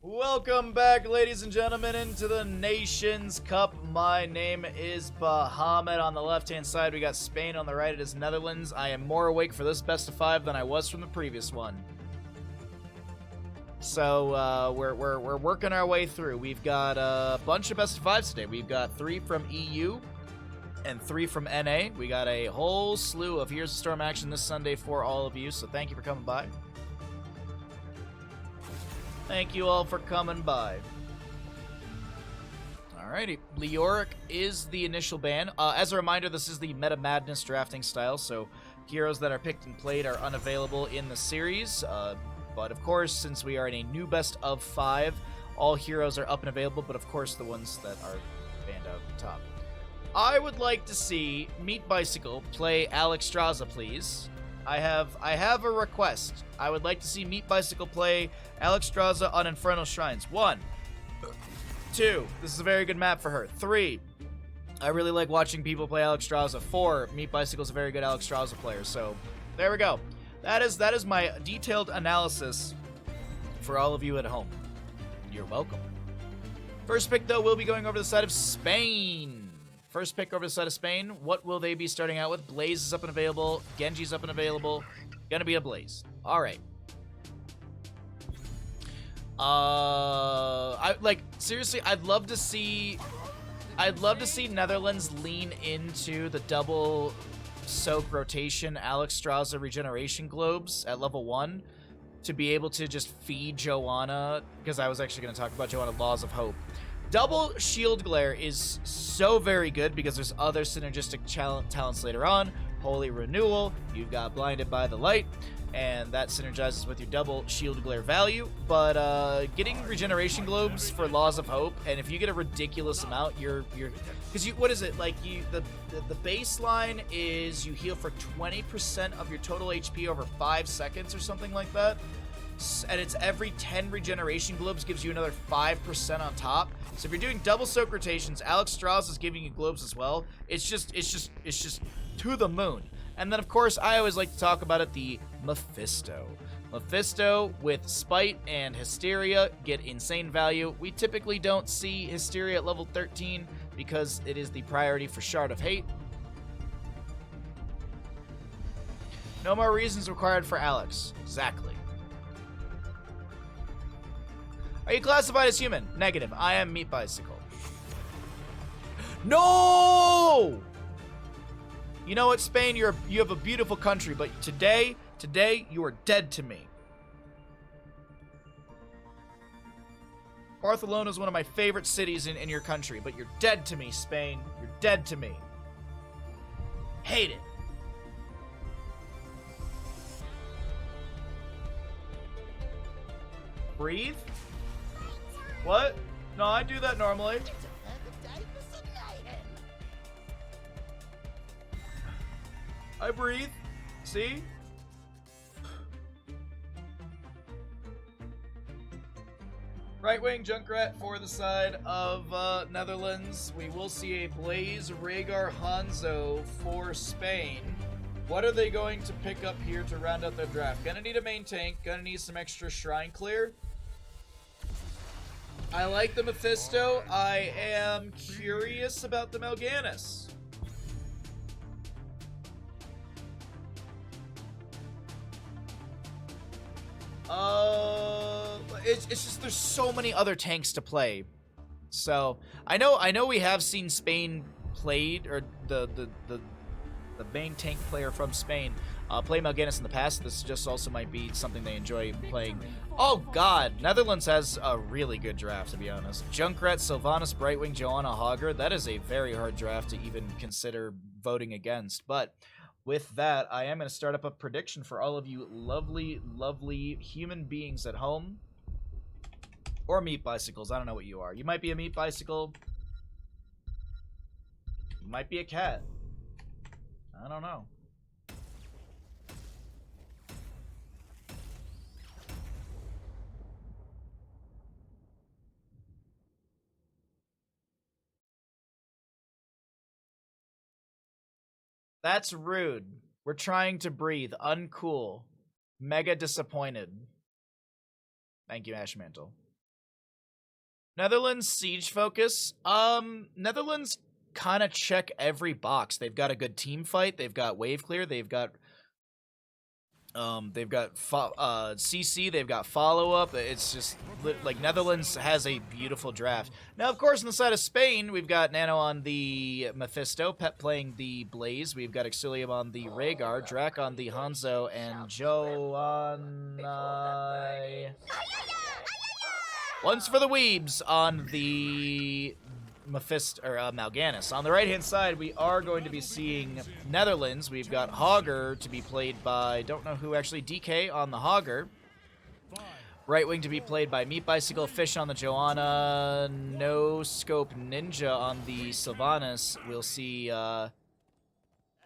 Welcome back, ladies and gentlemen, into the Nations Cup. My name is Bahamut. On the left-hand side, we got Spain. On the right, it is Netherlands. I am more awake for this best of five than I was from the previous one. So we're working our way through. We've got a bunch of best of fives today. We've got 3 from EU and 3 from NA. We got a whole slew of Here's the Storm action this Sunday for all of you. So thank you for coming by. Thank you all for coming by. Alrighty, Leoric is the initial ban. As a reminder, this is the Meta Madness drafting style, so heroes that are picked and played are unavailable in the series. But of course, since we are in a new best of 5, all heroes are up and available, but of course the ones that are banned out at the top. I would like to see Meat Bicycle play Alex Straza, please. I have a request. I would like to see Meat Bicycle play Alex Straza on Infernal Shrines. 1. 2. This is a very good map for her. 3. I really like watching people play Alex Straza. 4. Meat Bicycle is a very good Alex Straza player. So, there we go. That is my detailed analysis for all of you at home. You're welcome. First pick, though, will be going over the side of Spain. First pick over the side of Spain. What will they be starting out with? Blaze is up and available. Genji's up and available. Gonna be a Blaze. All right. Seriously, I'd love to see Netherlands lean into the double soak rotation Alex Straza regeneration globes at level 1 to be able to just feed Joanna, because I was actually going to talk about Joanna Laws of Hope. Double Shield Glare is so very good because there's other synergistic talents later on. Holy Renewal, you've got Blinded by the Light, and that synergizes with your double Shield Glare value. But getting regeneration globes for Laws of Hope, and if you get a ridiculous amount, because what is it like? The baseline is you heal for 20% of your total HP over 5 seconds or something like that. And it's every 10 regeneration globes gives you another 5% on top. So if you're doing double soak rotations, Alex Strauss is giving you globes as well. It's just to the moon. And then of course I always like to talk about it, the Mephisto. Mephisto with Spite and Hysteria get insane value. We typically don't see Hysteria at level 13 because it is the priority for Shard of Hate. No more reasons required for Alex. Exactly. Are you classified as human? Negative. I am Meat Bicycle. No! You know what, Spain? You have a beautiful country, but today, you are dead to me. Barcelona is one of my favorite cities in your country, but you're dead to me, Spain. You're dead to me. Hate it. Breathe? What? No, I do that normally. I breathe. See? Right wing Junkrat for the side of Netherlands. We will see a Blaze Rhaegar Hanzo for Spain. What are they going to pick up here to round out their draft? Gonna need a main tank. Gonna need some extra shrine clear. I like the Mephisto. I am curious about the Melganis. It's just there's so many other tanks to play. So I know we have seen Spain played, or the main tank player from Spain play Melganis in the past. This just also might be something they enjoy playing. Oh god, Netherlands has a really good draft, to be honest. Junkrat, Sylvanas, Brightwing, Joanna, Hogger. That is a very hard draft to even consider voting against. But with that, I am going to start up a prediction for all of you lovely, lovely human beings at home. Or meat bicycles. I don't know what you are. You might be a meat bicycle. You might be a cat. I don't know. That's rude. We're trying to breathe. Uncool. Mega disappointed. Thank you, Ashmantle. Netherlands siege focus. Netherlands kind of check every box. They've got a good team fight. They've got wave clear. They've got CC. They've got follow up. It's just like Netherlands has a beautiful draft. Now, of course, on the side of Spain, we've got Nano on the Mephisto, Pep playing the Blaze. We've got Exilium on the Rhaegar, Drac on the Hanzo, and Joe on Once for the Weebs on the Mephisto, or Mal'Ganis. On the right-hand side, we are going to be seeing Netherlands. We've got Hogger to be played by, don't know who actually, DK on the Hogger. Right wing to be played by Meat Bicycle, Fish on the Joanna, No Scope Ninja on the Sylvanas. We'll see,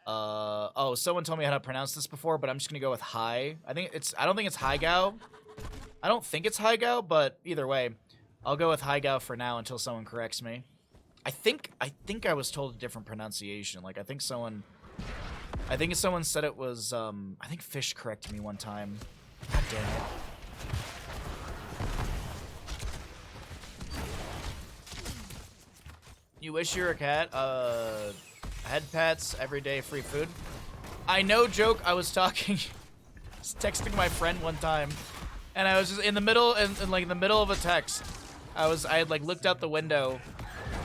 oh, someone told me how to pronounce this before, but I'm just gonna go with Hai. I don't think it's Haigao. I don't think it's Haigao, but either way, I'll go with Haigao for now until someone corrects me. I think I was told a different pronunciation. Like, I think someone said it was, I think Fish corrected me one time. God damn it. You wish you were a cat? Head pats, everyday free food. I know, joke. I was talking, texting my friend one time, and I was just in the middle, in the middle of a text. I had like looked out the window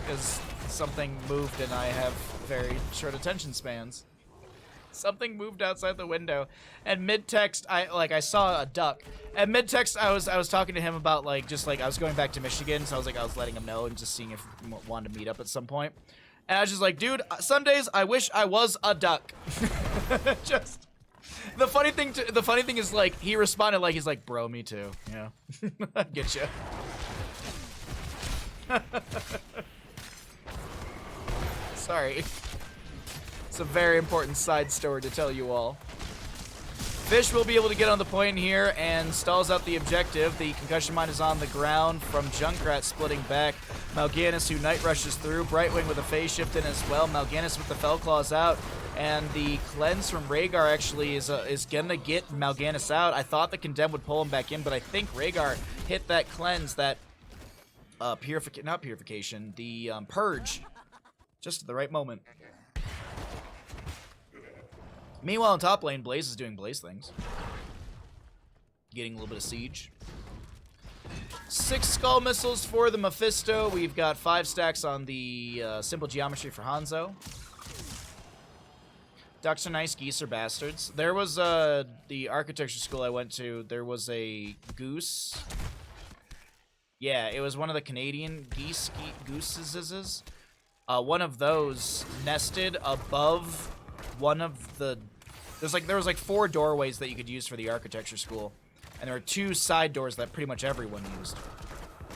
because something moved, and I have very short attention spans. Something moved outside the window, and mid-text, I saw a duck. And mid-text, I was talking to him about I was going back to Michigan, so I was letting him know and just seeing if he wanted to meet up at some point. And I was just like, dude, some days I wish I was a duck. Just the funny thing is, like, he responded he's like, bro, me too. Yeah, I get you. Sorry. It's a very important side story to tell you all. Fish will be able to get on the point here and stalls out the objective. The concussion mine is on the ground from Junkrat splitting back. Mal'Ganis, who night rushes through. Brightwing with a phase shift in as well. Mal'Ganis with the Fell Claws out. And the cleanse from Rhaegar actually is gonna get Mal'Ganis out. I thought the Condemn would pull him back in, but I think Rhaegar hit that cleanse, that purification, the purge, just at the right moment. Meanwhile, in top lane, Blaze is doing Blaze things. Getting a little bit of siege. 6 Skull Missiles for the Mephisto. We've got 5 stacks on the Simple Geometry for Hanzo. Ducks are nice, geese are bastards. There was the architecture school I went to, there was a goose. Yeah, it was one of the Canadian gooses. One of those nested above one of the... There was 4 doorways that you could use for the architecture school. And there were 2 side doors that pretty much everyone used.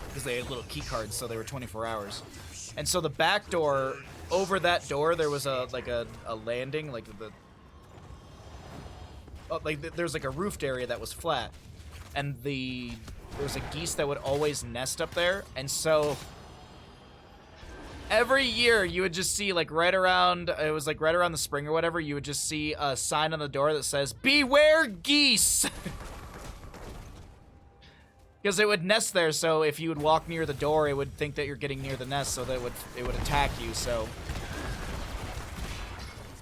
Because they had little key cards, so they were 24 hours. And so the back door, over that door, there was a landing, there's a roofed area that was flat. And there was a geese that would always nest up there. And so every year you would just see right around the spring or whatever, you would just see a sign on the door that says, "Beware geese!" Because it would nest there, so if you would walk near the door, it would think that you're getting near the nest, so that it would attack you, so.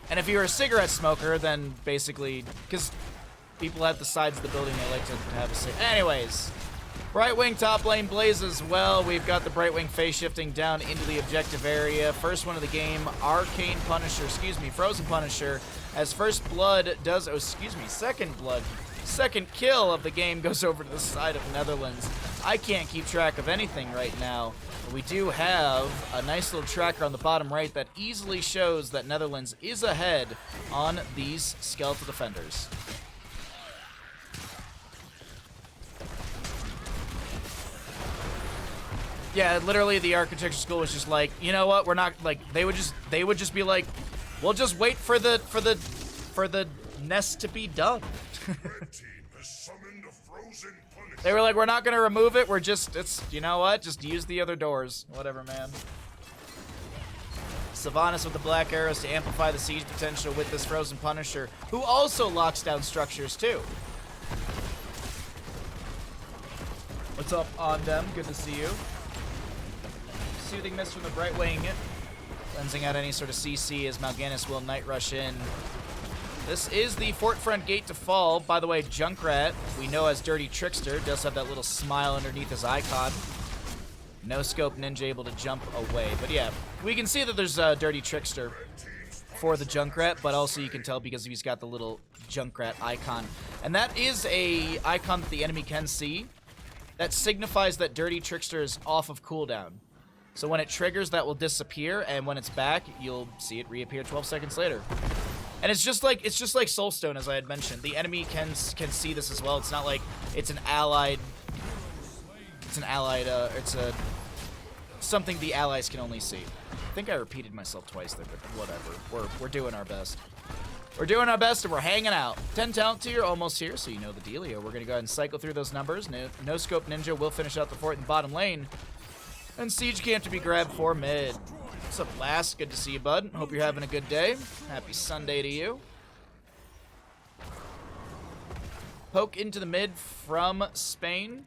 And if you were a cigarette smoker, then basically, because people at the sides of the building, they like to have a cigarette. Anyways. Brightwing top lane Blaze as well. We've got the Brightwing phase shifting down into the objective area. First one of the game, Frozen Punisher, as first blood does, second kill of the game goes over to the side of Netherlands. I can't keep track of anything right now, but we do have a nice little tracker on the bottom right that easily shows that Netherlands is ahead on these skeletal defenders. Yeah, literally the architecture school was just like, you know what, we're not, they would just be like, we'll just wait for the nest to be done. They were like, we're not gonna remove it, you know what, just use the other doors. Whatever, man. Sylvanas with the black arrows to amplify the siege potential with this Frozen Punisher, who also locks down structures too. What's up, On Them? Good to see you. Soothing Mist from the Bright Wing, cleansing out any sort of CC as Mal'Ganis will Night Rush in. This is the fort front gate to fall. By the way, Junkrat, we know as Dirty Trickster, does have that little smile underneath his icon. No scope Ninja able to jump away. But yeah, we can see that there's a Dirty Trickster for the Junkrat, but also you can tell because he's got the little Junkrat icon. And that is a icon that the enemy can see. That signifies that Dirty Trickster is off of cooldown. So when it triggers, that will disappear, and when it's back, you'll see it reappear 12 seconds later. And it's just like Soulstone, as I had mentioned. The enemy can see this as well. It's not like it's an allied. It's a something the allies can only see. I think I repeated myself twice there, but whatever. We're doing our best. We're doing our best, and we're hanging out. 10 talent tier, almost here, so you know the dealio. We're gonna go ahead and cycle through those numbers. No scope Ninja will finish out the fort in the bottom lane, and Siege Camp to be grabbed for mid. What's up, Last? Good to see you, bud. Hope you're having a good day. Happy Sunday to you. Poke into the mid from Spain.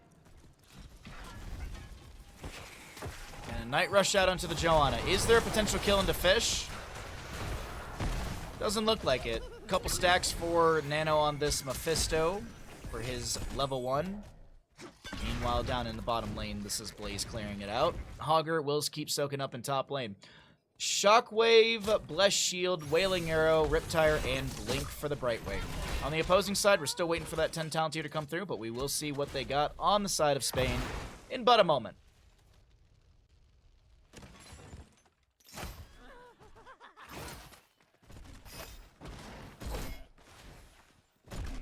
And a Night Rush out onto the Joanna. Is there a potential kill into Fish? Doesn't look like it. Couple stacks for Nano on this Mephisto for his level 1. Meanwhile, down in the bottom lane, this is Blaze clearing it out. Hogger will keep soaking up in top lane. Shockwave, Bless Shield, Wailing Arrow, Riptire, and Blink for the Bright Wing. On the opposing side, we're still waiting for that 10 talent tier to come through, but we will see what they got on the side of Spain in but a moment.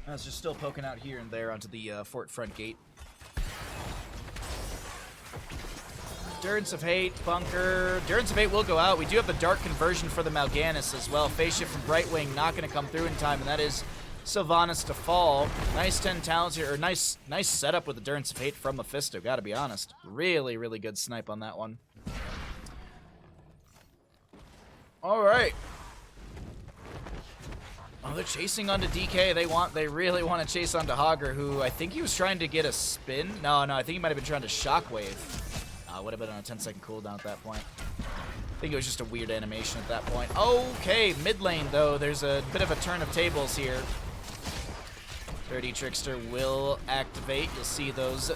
I was just still poking out here and there onto the fort front gate. Endurance of Hate, Bunker. Endurance of Hate will go out. We do have the Dark Conversion for the Mal'Ganis as well. Phase Shift from Brightwing not going to come through in time, and that is Sylvanas to fall. Nice 10 talents here, or nice setup with Endurance of Hate from Mephisto, gotta be honest. Really, really good snipe on that one. Alright. Oh, they're chasing onto DK. They really want to chase onto Hogger, who I think he was trying to get a spin. No, I think he might have been trying to Shockwave. Would have been on a 10-second cooldown at that point. I think it was just a weird animation at that point. Okay, mid lane, though. There's a bit of a turn of tables here. Dirty Trickster will activate. You'll see those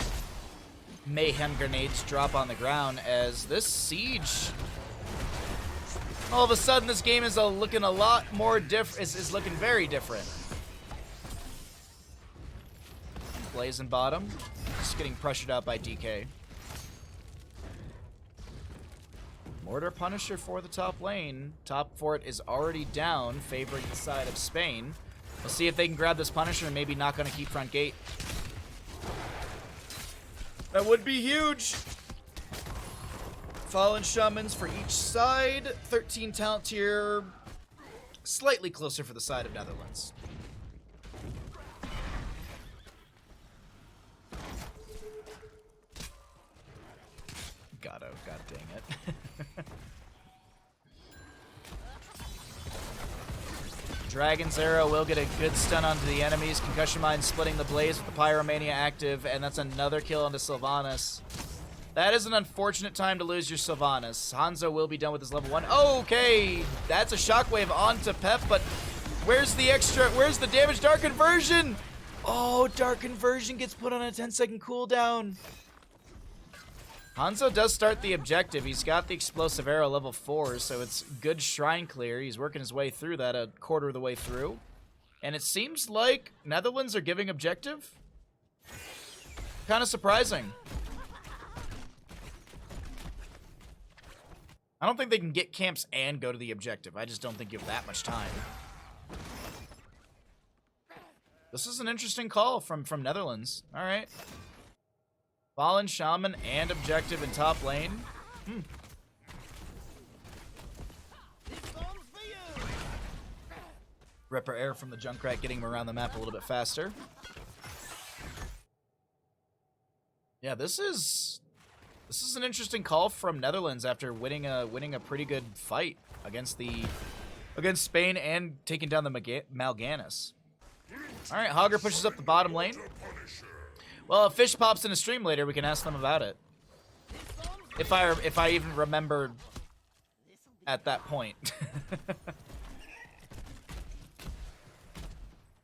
Mayhem grenades drop on the ground as this Siege... All of a sudden, this game is looking a lot more is looking very different. Blazing bottom. Just getting pressured out by DK. Mortar Punisher for the top lane. Top fort is already down, favoring the side of Spain. We'll see if they can grab this Punisher and maybe not going to keep front gate. That would be huge. Fallen Shamans for each side. 13 talent tier. Slightly closer for the side of Netherlands. God dang it. Dragon's Arrow will get a good stun onto the enemies. Concussion Mine splitting the Blaze with the Pyromania active, and that's another kill onto Sylvanas. That is an unfortunate time to lose your Sylvanas. Hanzo will be done with his level 1. Okay, that's a Shockwave onto Pep, but where's the damage? Dark Conversion! Oh, Dark Conversion gets put on a 10-second cooldown. Hanzo does start the objective. He's got the Explosive Arrow level 4, so it's good Shrine clear. He's working his way through that a quarter of the way through. And it seems like Netherlands are giving objective. Kind of surprising. I don't think they can get camps and go to the objective. I just don't think you have that much time. This is an interesting call from Netherlands. All right. Fallen Shaman and objective in top lane. Ripper Air from the Junkrat getting him around the map a little bit faster. Yeah, this is an interesting call from Netherlands after winning a pretty good fight against Spain and taking down the Mal'Ganis. All right, Hogger pushes up the bottom lane. Well, if Fish pops in a stream later, we can ask them about it. If I even remembered at that point.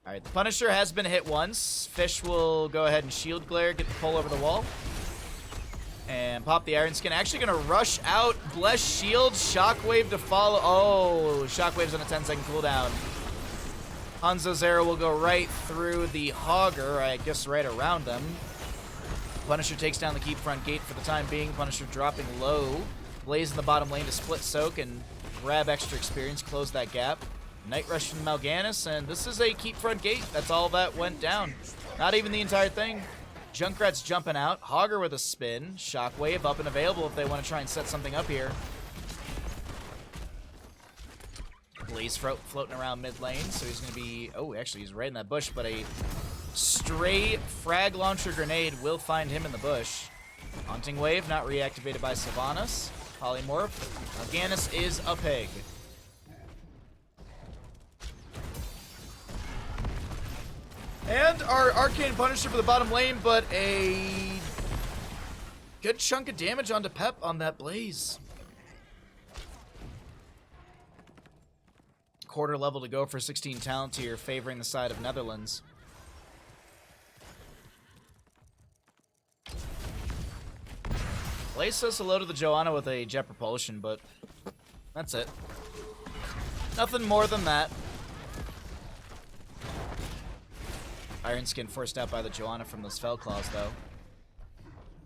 Alright, the Punisher has been hit once. Fish will go ahead and shield glare, get the pull over the wall. And pop the Iron Skin. Actually gonna rush out. Bless shield. Shockwave to follow. Oh, Shockwave's on a 10-second cooldown. Hanzo's arrow will go right through the Hogger, I guess right around them. Punisher takes down the keep front gate for the time being. Punisher dropping low. Blaze in the bottom lane to split soak and grab extra experience, close that gap. Night Rush from Mal'Ganis, and this is a keep front gate. That's all that went down. Not even the entire thing. Junkrat's jumping out. Hogger with a spin. Shockwave up and available if they want to try and set something up here. Blaze floating around mid lane, so he's going to be... Oh, actually, he's right in that bush, but a stray frag launcher grenade will find him in the bush. Haunting Wave, not reactivated by Sylvanas. Polymorph. Mal'Ganis is a pig. And our Arcane Punisher for the bottom lane, but a good chunk of damage onto Pep on that Blaze. Quarter level to go for 16 talent tier, favoring the side of Netherlands. Blaze says hello to the Johanna with a jet propulsion, but that's it. Nothing more than that. Iron Skin forced out by the Johanna from those Fell Claws, though.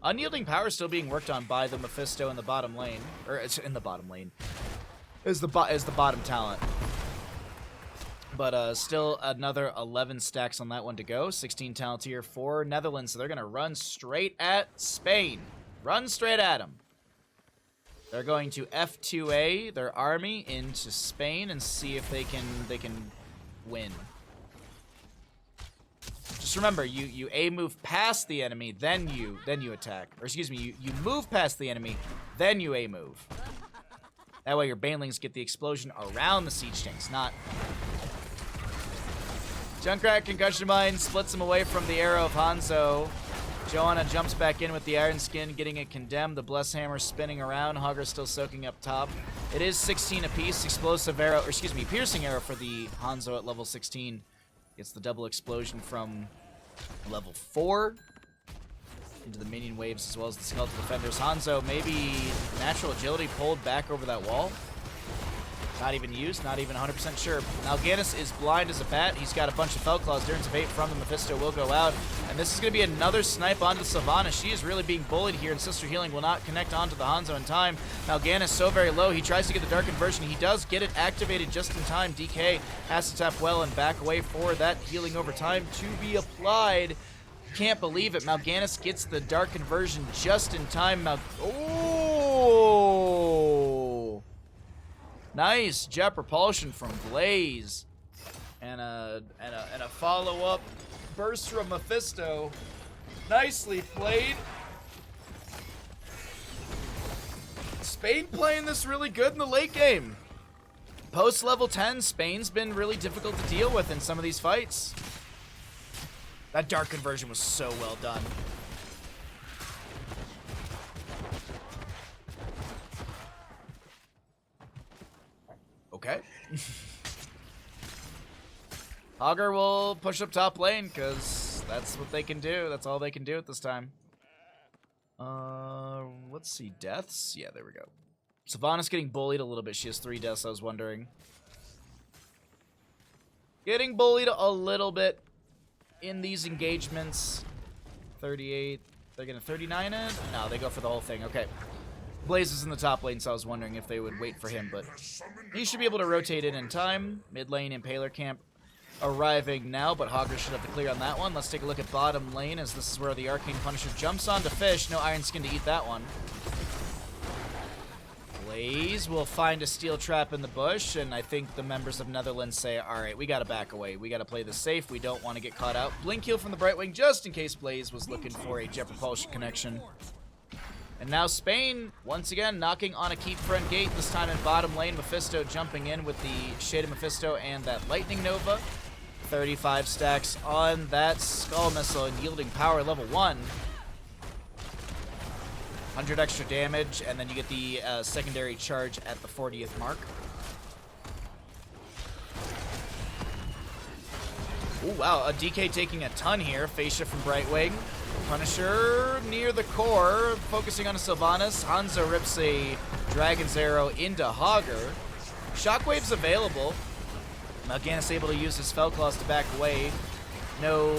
Unyielding Power still being worked on by the Mephisto in the bottom lane. Or, it's in the bottom lane. Is the bottom talent. But still another 11 stacks on that one to go. 16 talent tier for Netherlands, so they're going to run straight at Spain. Run straight at them. They're going to F2A their army into Spain and see if they can win. Just remember, you A move past the enemy, then you attack. Or excuse me, you move past the enemy, then you A move. That way your banelings get the explosion around the siege tanks, not... Junkrat Concussion Mine splits him away from the arrow of Hanzo. Johanna jumps back in with the Iron Skin, getting it condemned. The Bless Hammer spinning around. Hogger still soaking up top. It is 16 apiece. Explosive arrow, or excuse me, piercing arrow for the Hanzo at level 16. Gets the double explosion from level 4 into the minion waves as well as the skeletal defenders. Hanzo, maybe natural agility pulled back over that wall. Not even used, not even 100% sure. Mal'Ganis is blind as a bat. He's got a bunch of Fell Claws. Durance of 8 from the Mephisto will go out. And this is going to be another snipe onto Sylvanas. She is really being bullied here, and Sister Healing will not connect onto the Hanzo in time. Mal'Ganis so very low. He tries to get the Dark Inversion. He does get it activated just in time. DK has to tap well and back away for that healing over time to be applied. Can't believe it. Mal'Ganis gets the Dark Inversion just in time. Oh! Nice jet propulsion from Blaze, and a follow-up burst from Mephisto. Nicely played. Spain playing this really good in the late game. Post level 10, Spain's been really difficult to deal with in some of these fights. That Dark Conversion was so well done. Okay. Hogger will push up top lane because that's what they can do. That's all they can do at this time. Let's see. Deaths? Yeah, there we go. Sylvanas getting bullied a little bit. She has 3 deaths, I was wondering. Getting bullied a little bit in these engagements. 38. They're going to 39 it? No, they go for the whole thing. Okay. Blaze is in the top lane, so I was wondering if they would wait for him, but he should be able to rotate in time. Mid lane, Impaler Camp arriving now, but Hogger should have the clear on that one. Let's take a look at bottom lane, as this is where the Arcane Punisher jumps onto Fish. No Iron Skin to eat that one. Blaze will find a steel trap in the bush, and I think the members of Netherlands say, alright, we gotta back away. We gotta play this safe. We don't want to get caught out. Blink heal from the Brightwing, just in case Blaze was looking for a jet propulsion connection. And now Spain, once again, knocking on a keep front gate, this time in bottom lane. Mephisto jumping in with the Shaded Mephisto and that Lightning Nova. 35 stacks on that Skull Missile and yielding power level 1. 100 extra damage, and then you get the secondary charge at the 40th mark. Oh, wow. A DK taking a ton here. Face shift from Brightwing. Punisher near the core, focusing on a Sylvanas. Hanzo rips a Dragon's Arrow into Hogger. Shockwave's available. Mal'Ganis able to use his Fell Claws to back away. No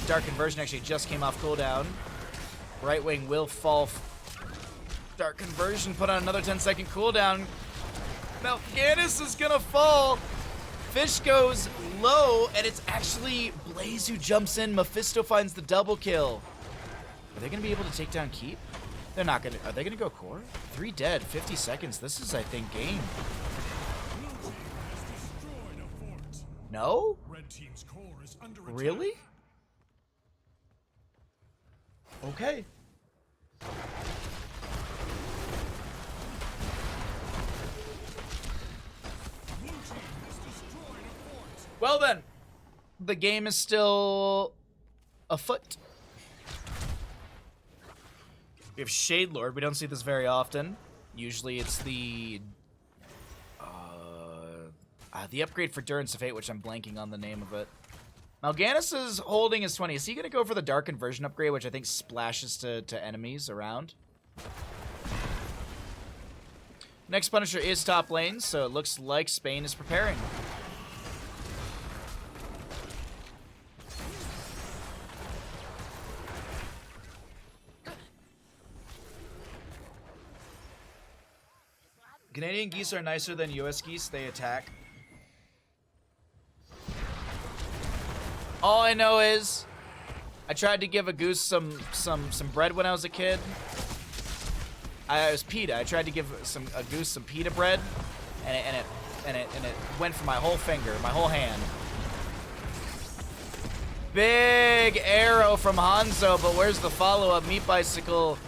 Dark Conversion actually just came off cooldown. Brightwing will fall. Dark Conversion put on another 10-second cooldown. Mal'Ganis is gonna fall. Fish goes low, and it's actually Blaze who jumps in. Mephisto finds the double kill. Are they gonna be able to take down Keep? They're not gonna. Are they gonna go core? 3 dead, 50 seconds. This is, I think, game. No? Red team's core is under attack. Really? Okay. Well then, the game is still afoot. We have Shade Lord. We don't see this very often. Usually it's the upgrade for Durance of Fate, which I'm blanking on the name of it. Mal'Ganis is holding his 20. Is he going to go for the Dark Conversion upgrade, which I think splashes to enemies around? Next Punisher is top lane, so it looks like Spain is preparing. Canadian geese are nicer than US geese. They attack. All I know is I tried to give a goose some bread when I was a kid. I was pita. I tried to give a goose some pita bread, and it went for my whole finger, my whole hand. Big arrow from Hanzo, but where's the follow-up? Meat Bicycle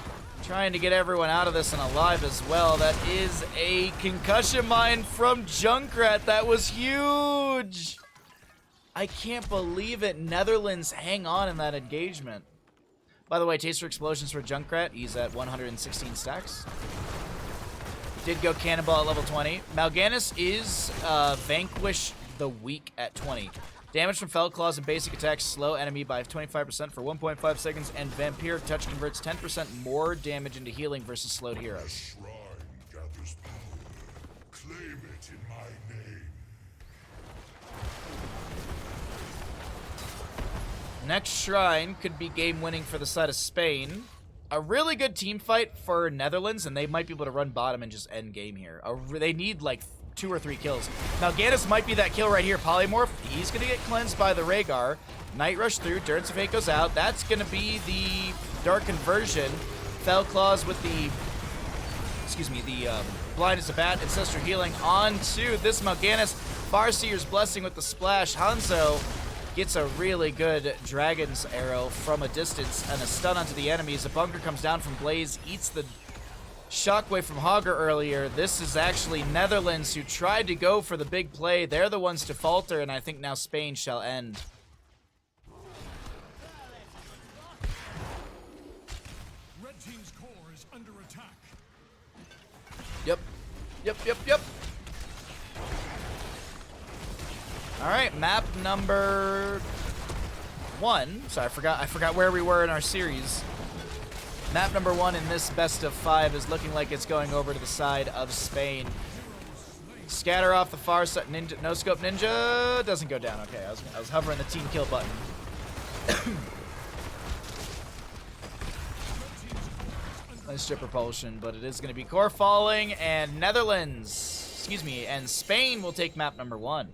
trying to get everyone out of this and alive as well. That is a concussion mine from Junkrat. That was huge. I can't believe it. Netherlands hang on in that engagement. By the way, Taster Explosions for Junkrat. He's at 116 stacks. Did go Cannonball at level 20. Mal'Ganis is Vanquish the Weak at 20. Damage from Fell Claws and basic attacks slow enemy by 25% for 1.5 seconds, and Vampiric Touch converts 10% more damage into healing versus slowed heroes. Shrine gathers power. Claim it in my name. Next Shrine could be game-winning for the side of Spain. A really good team fight for Netherlands, and they might be able to run bottom and just end game here. They need like 2 or 3 kills. Now, Ganis might be that kill right here. Polymorph, he's going to get cleansed by the Rhaegar. Night Rush through, Durance of Fate goes out. That's going to be the Dark Conversion. Fell Claws with the, Blind as a Bat, Ancestral Healing onto this Mal'Ganis. Farseer's Blessing with the splash. Hanzo gets a really good Dragon's Arrow from a distance and a stun onto the enemies. A bunker comes down from Blaze, eats the Shockwave from Hogger earlier. This is actually Netherlands who tried to go for the big play. They're the ones to falter, and I think now Spain shall end. Red team's core is under attack. Yep. All right, map number 1. Sorry, I forgot where we were in our series. Map number 1 in this best of 5 is looking like it's going over to the side of Spain. Scatter off the far side. Ninja, no scope ninja doesn't go down. Okay, I was hovering the team kill button. Nice strip propulsion, but it is going to be core falling, and Netherlands, and Spain will take map number 1.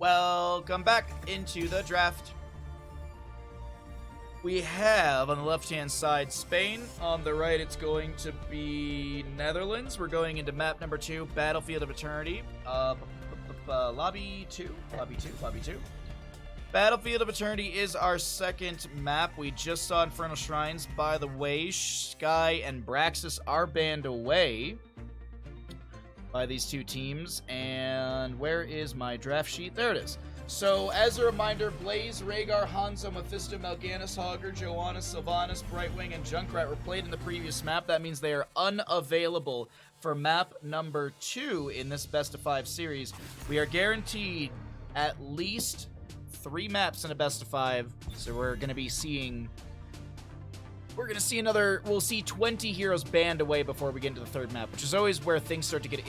Welcome back into the draft. We have on the left-hand side Spain. On the right, it's going to be Netherlands. We're going into map number 2, Battlefield of Eternity. Lobby 2. Battlefield of Eternity is our second map. We just saw Infernal Shrines. By the way, Sky and Braxis are banned away by these two teams. And where is my draft sheet? There it is. So, as a reminder, Blaze, Rhaegar, Hanzo, Mephisto, Mal'Ganis, Hogger, Joanna, Sylvanas, Brightwing, and Junkrat were played in the previous map. That means they are unavailable for map number 2 in this best of 5 series. We are guaranteed at least 3 maps in a best of 5, so we're going to be seeing... we'll see 20 heroes banned away before we get into the third map, which is always where things start to get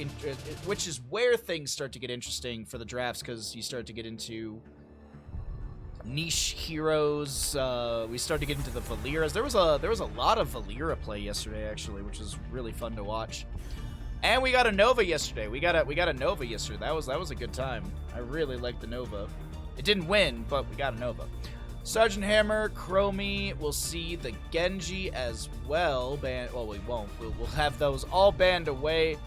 interesting for the drafts, because you start to get into niche heroes. We start to get into the Valeeras. There was a lot of Valeera play yesterday, actually, which was really fun to watch. And we got a Nova yesterday. We got a Nova yesterday. That was a good time. I really liked the Nova. It didn't win, but we got a Nova. Sergeant Hammer, Chromie, we'll see the Genji as well. Well, we won't. We'll have those all banned away.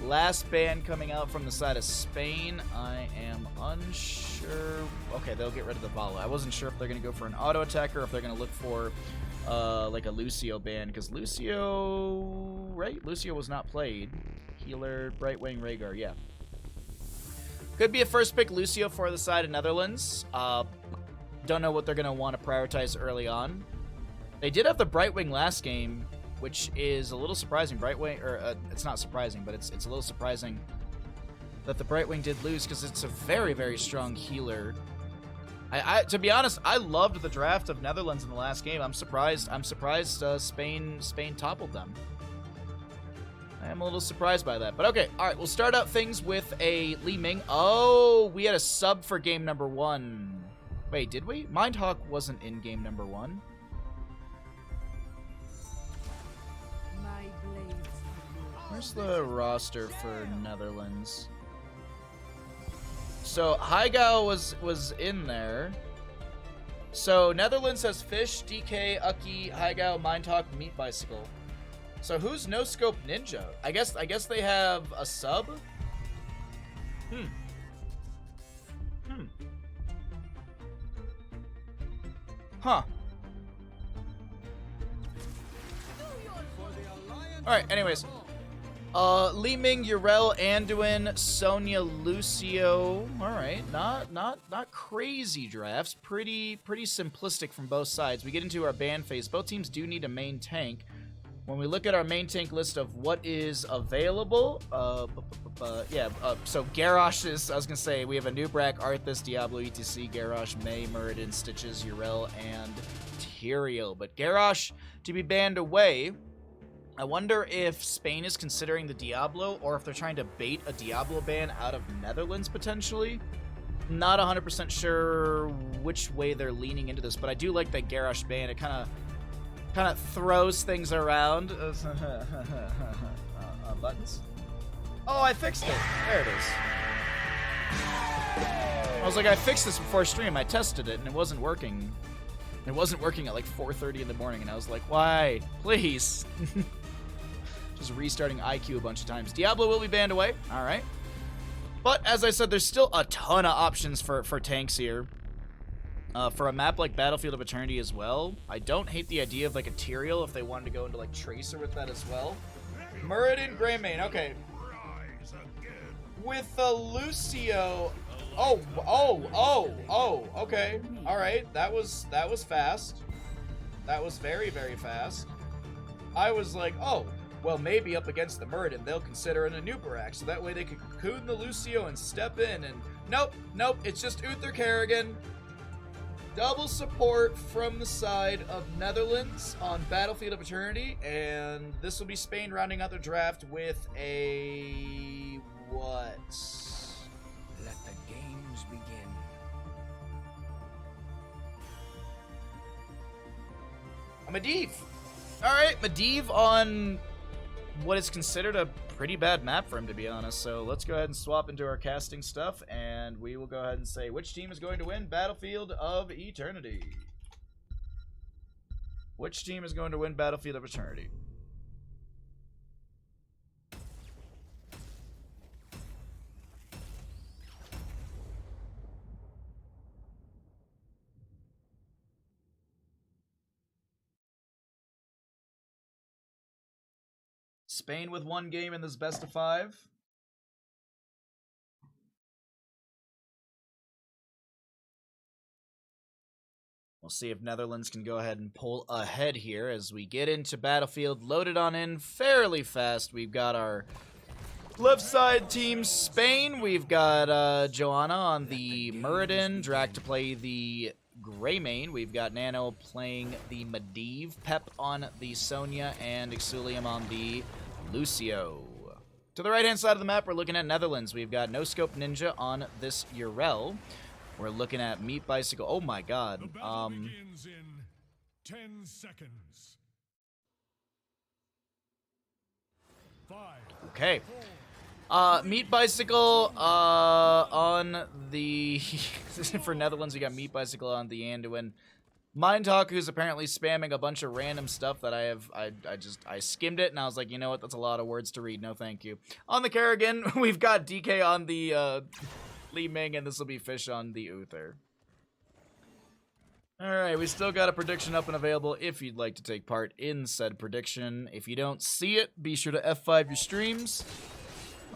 Last ban coming out from the side of Spain. I am unsure. Okay, they'll get rid of the Vala. I wasn't sure if they're going to go for an auto attacker or if they're going to look for like a Lucio ban, because Lucio, right? Lucio was not played. Healer, Brightwing, Rhaegar, yeah. Could be a first pick Lucio for the side of Netherlands. Don't know what they're going to want to prioritize early on. They did have the Brightwing last game, which is a little surprising. Brightwing, or it's not surprising, but it's a little surprising that the Brightwing did lose, because it's a very, very strong healer. To be honest, I loved the draft of Netherlands in the last game. I'm surprised Spain toppled them. I am a little surprised by that. But okay, all right, we'll start out things with a Li Ming. Oh, we had a sub for game number 1. Wait, did we? Mindhawk wasn't in game number 1. Where's the roster for Netherlands? So Haigao was in there. So Netherlands has Fish, DK, Ucky, Haigao, Mindhawk, Meat Bicycle. So who's No Scope Ninja? I guess they have a sub. Huh. Alright, anyways. Li Ming, Yrel, Anduin, Sonya, Lucio. Alright, not crazy drafts. Pretty simplistic from both sides. We get into our ban phase. Both teams do need a main tank. When we look at our main tank list of what is available, so Garrosh is, I was going to say, we have a new Brack, Arthas, Diablo, ETC, Garrosh, May, Muradin, Stitches, Yrel, and Tyrael. But Garrosh to be banned away. I wonder if Spain is considering the Diablo, or if they're trying to bait a Diablo ban out of Netherlands, potentially. Not 100% sure which way they're leaning into this, but I do like that Garrosh ban. It kind of throws things around. Buttons. Oh, I fixed it. There it is. I was like, I fixed this before stream. I tested it, and it wasn't working. It wasn't working at like 4:30 in the morning, and I was like, why? Please. Just restarting IQ a bunch of times. Diablo will be banned away. All right. But as I said, there's still a ton of options for tanks here. For a map like Battlefield of Eternity as well, I don't hate the idea of like a Tyrael if they wanted to go into like Tracer with that as well. Muradin, Greymane, okay. With the Lucio, okay, all right. That was fast. That was very, very fast. I was like, oh, well, maybe up against the Muradin, they'll consider an Anubarak, so that way they could cocoon the Lucio and step in. And nope, it's just Uther Kerrigan. Double support from the side of Netherlands on Battlefield of Eternity, and this will be Spain rounding out their draft with a... what? Let the games begin. A Medivh! Alright, Medivh on what is considered a pretty bad map for him, to be honest, so let's go ahead and swap into our casting stuff, and and we will go ahead and say which team is going to win Battlefield of Eternity. Which team is going to win Battlefield of Eternity? Spain with 1 game in this best of 5. We'll see if Netherlands can go ahead and pull ahead here as we get into Battlefield. Loaded on in fairly fast. We've got our left side team, Spain. We've got Joanna on the Muradin, Drac to play the Greymane. We've got Nano playing the Medivh, Pep on the Sonya, and Exulium on the Lucio. To the right-hand side of the map, we're looking at Netherlands. We've got No Scope Ninja on this Urel. We're looking at Meat Bicycle. Oh my god. The battle begins in 10 seconds. 5. Okay. Meat Bicycle on the... for Netherlands, we got Meat Bicycle on the Anduin. Mindhawk, who's apparently spamming a bunch of random stuff that I skimmed it, and I was like, you know what, that's a lot of words to read. No, thank you. On the Kerrigan, we've got DK on the Li Ming, and this will be Fish on the Uther. Alright, we still got a prediction up and available if you'd like to take part in said prediction. If you don't see it, be sure to F5 your streams.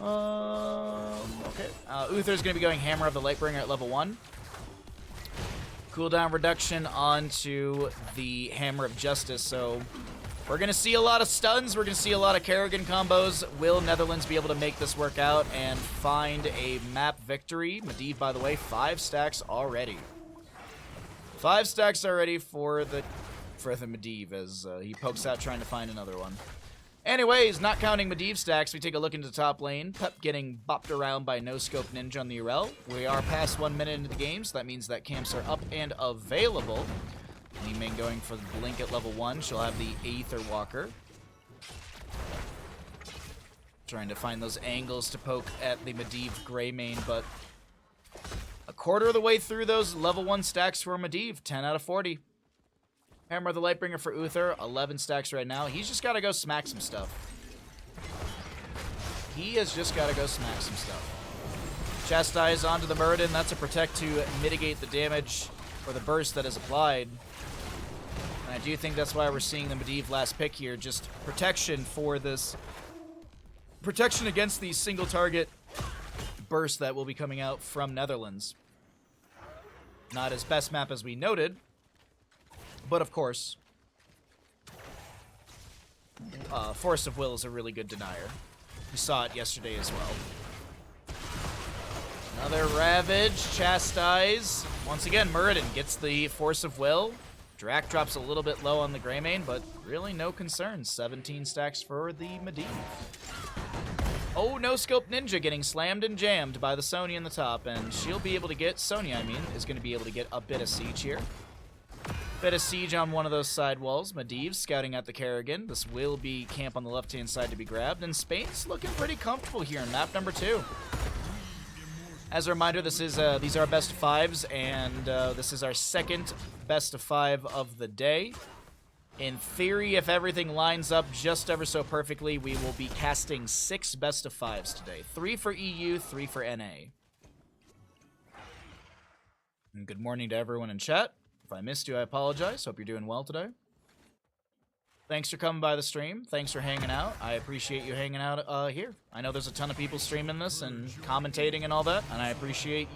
Okay. Uther's going to be going Hammer of the Lightbringer at level 1. Cooldown reduction onto the Hammer of Justice, so we're going to see a lot of stuns, we're going to see a lot of Kerrigan combos. Will Netherlands be able to make this work out and find a map victory? Medivh, by the way, 5 stacks already. 5 stacks already for the Medivh as he pokes out trying to find another one. Anyways, not counting Medivh stacks, we take a look into top lane. Pep getting bopped around by No Scope Ninja on the URL. We are past 1 minute into the game, so that means that camps are up and available. Li Ming going for the Blink at level 1. She'll have the Aether Walker. Trying to find those angles to poke at the Medivh Greymane, but a quarter of the way through those level 1 stacks for Medivh. 10 out of 40. Hammer of the Lightbringer for Uther, 11 stacks right now. He's just got to go smack some stuff. He has just got to go smack some stuff. Chastise onto the Muradin. That's a protect to mitigate the damage or the burst that is applied. And I do think that's why we're seeing the Medivh last pick here. Just protection for this. Protection against the single target burst that will be coming out from Netherlands. Not his best map as we noted. But of course, Force of Will is a really good denier. We saw it yesterday as well. Another Ravage, Chastise. Once again, Muradin gets the Force of Will. Drac drops a little bit low on the Greymane, but really no concerns. 17 stacks for the Medivh. Oh, No Scope Ninja getting slammed and jammed by the Sonya in the top, and she'll be able to get, Sonya, is going to be able to get a bit of siege here. Bit of siege on one of those side walls. Medivh scouting out the Kerrigan. This will be camp on the left-hand side to be grabbed, and Spain's looking pretty comfortable here in map number 2. As a reminder, this is these are best of 5s, and this is our second best of 5 of the day. In theory, if everything lines up just ever so perfectly, we will be casting 6 best of 5s today. 3 for EU, 3 for NA. And good morning to everyone in chat. If I missed you, I apologize. Hope you're doing well today. Thanks for coming by the stream. Thanks for hanging out. I appreciate you hanging out here. I know there's a ton of people streaming this and commentating and all that, and I appreciate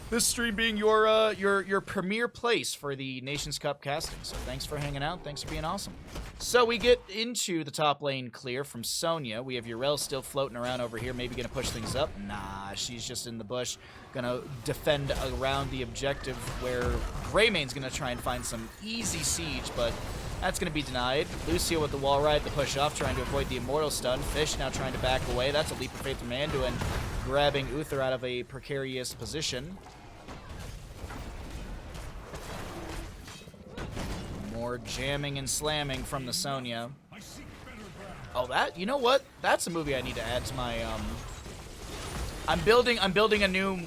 this stream being your premier place for the Nations Cup casting. So thanks for hanging out. Thanks for being awesome. So we get into the top lane clear from Sonya. We have Urel still floating around over here. Maybe going to push things up. Nah, she's just in the bush. Going to defend around the objective where Greymane's going to try and find some easy siege, but that's going to be denied. Lucio with the wall ride, the push off, trying to avoid the Immortal stun. Fish now trying to back away. That's a leap of faith from Anduin, grabbing Uther out of a precarious position. More jamming and slamming from the Sonya. Oh, you know what? That's a movie I need to add to my I'm building a new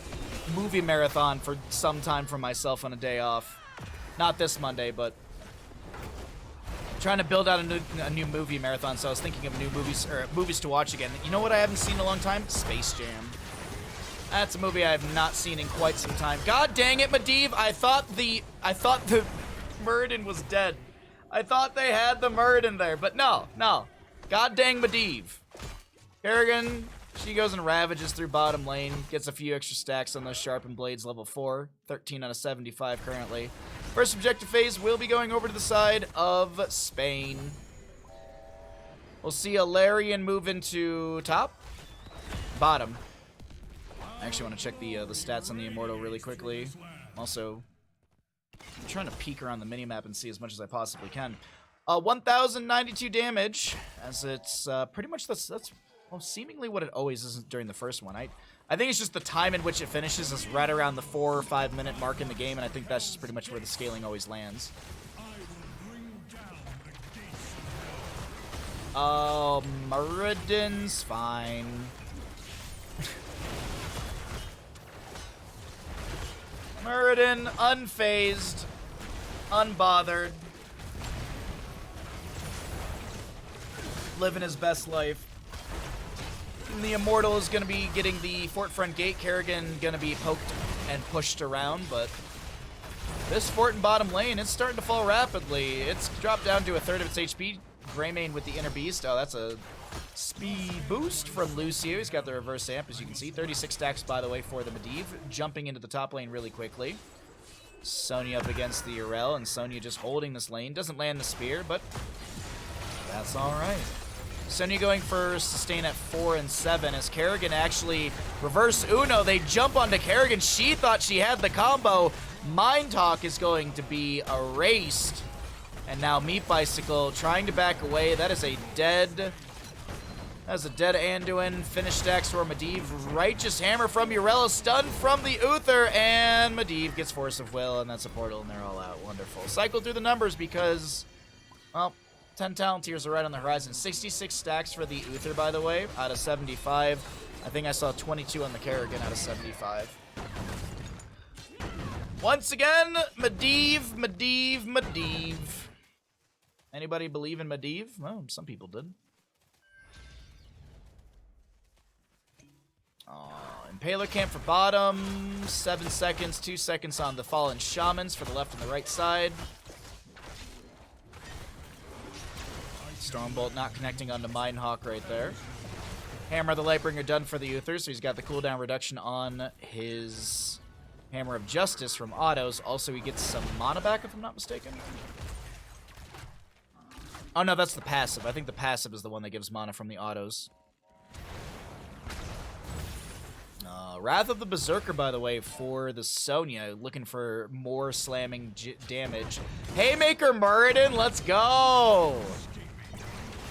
movie marathon for some time for myself on a day off. Not this Monday, but trying to build out a new movie marathon. So I was thinking of new movies to watch again. You know what I haven't seen in a long time? Space Jam. That's a movie I have not seen in quite some time. God dang it, Medivh! I thought the Muradin was dead. I thought they had the Muradin there, but no. God dang Medivh. Kerrigan, she goes and ravages through bottom lane, gets a few extra stacks on those sharpened blades, level 4, 13 out of 75 currently. First objective phase will be going over to the side of Spain. We'll see a Larian move into top, bottom. I actually want to check the stats on the Immortal really quickly. Also, I'm trying to peek around the minimap and see as much as I possibly can. 1,092 damage, as it's pretty much that's well, seemingly what it always is during the first one. I think it's just the time in which it finishes is right around the 4 or 5 minute mark in the game, and I think that's just pretty much where the scaling always lands. Oh, Muradin's fine. Muradin, unfazed, unbothered. Living his best life. And the Immortal is going to be getting the fort front gate. Kerrigan going to be poked and pushed around, but this fort in bottom lane, it's starting to fall rapidly. It's dropped down to a third of its HP. Greymane with the Inner Beast. Oh, that's a speed boost from Lucio. He's got the reverse amp, as you can see. 36 stacks, by the way, for the Medivh. Jumping into the top lane really quickly. Sonya up against the Urel, and Sonya just holding this lane. Doesn't land the spear, but that's all right. Sonya going for sustain at 4 and 7 as Kerrigan actually reverse Uno. They jump onto Kerrigan. She thought she had the combo. Mind Talk is going to be erased. And now Meat Bicycle trying to back away. That is a dead Anduin. Finish stacks for Medivh. Righteous Hammer from Urella. Stun from the Uther. And Medivh gets Force of Will. And that's a portal. And they're all out. Wonderful. Cycle through the numbers because, well, 10 talent tiers are right on the horizon. 66 stacks for the Uther, by the way, out of 75. I think I saw 22 on the Kerrigan out of 75. Once again, Medivh. Anybody believe in Medivh? Well, some people did. Impaler camp for bottom. 7 seconds, 2 seconds on the Fallen Shamans for the left and the right side. Stormbolt not connecting onto Mindhawk right there. Hammer of the Lightbringer done for the Uther, so he's got the cooldown reduction on his Hammer of Justice from autos. Also, he gets some mana back, if I'm not mistaken. Oh, no, that's the passive. I think the passive is the one that gives mana from the autos. Wrath of the Berserker, by the way, for the Sonya. Looking for more slamming damage. Haymaker Muradin, let's go!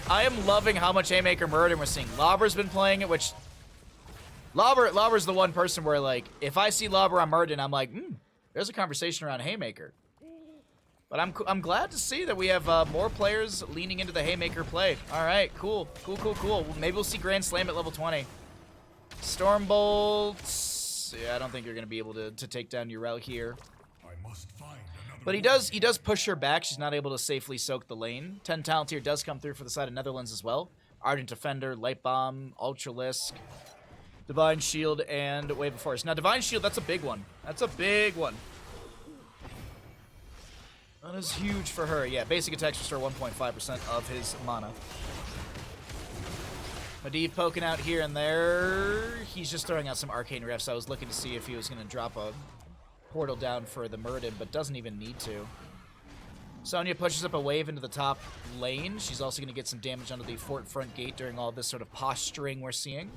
I am loving how much Haymaker Muradin we're seeing. Lauber's been playing it, which... Lauber's the one person where, like, if I see Lauber on Muradin, I'm like, there's a conversation around Haymaker. But I'm glad to see that we have more players leaning into the Haymaker play. All right, cool. Maybe we'll see Grand Slam at level 20. Stormbolts. Yeah, I don't think you're going to be able to take down Urel here. But he does push her back. She's not able to safely soak the lane. 10 talent here does come through for the side of Netherlands as well. Ardent Defender, Light Bomb, Ultralisk, Divine Shield, and Wave of Force. Now, Divine Shield, that's a big one. That's a big one. That is huge for her. Yeah, basic attacks restore 1.5% of his mana. Medivh poking out here and there. He's just throwing out some arcane refs. I was looking to see if he was going to drop a portal down for the Muradin, but doesn't even need to. Sonya pushes up a wave into the top lane. She's also going to get some damage onto the fort front gate during all this sort of posturing we're seeing.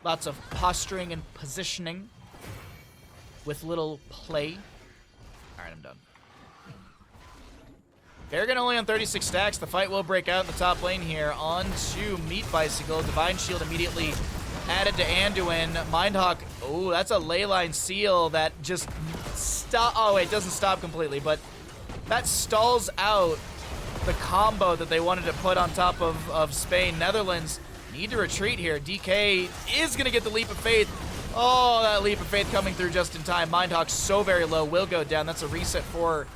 Lots of posturing and positioning with little play. All right, I'm done. Kerrigan only on 36 stacks. The fight will break out in the top lane here. On to Meat Bicycle. Divine Shield immediately added to Anduin. Mindhawk. Oh, that's a leyline seal that just stop. Oh, wait, it doesn't stop completely, but that stalls out the combo that they wanted to put on top of Spain. Netherlands Need to retreat here. DK is going to get the leap of faith. Oh, that leap of faith coming through just in time. Mindhawk so very low. Will go down. That's a reset for...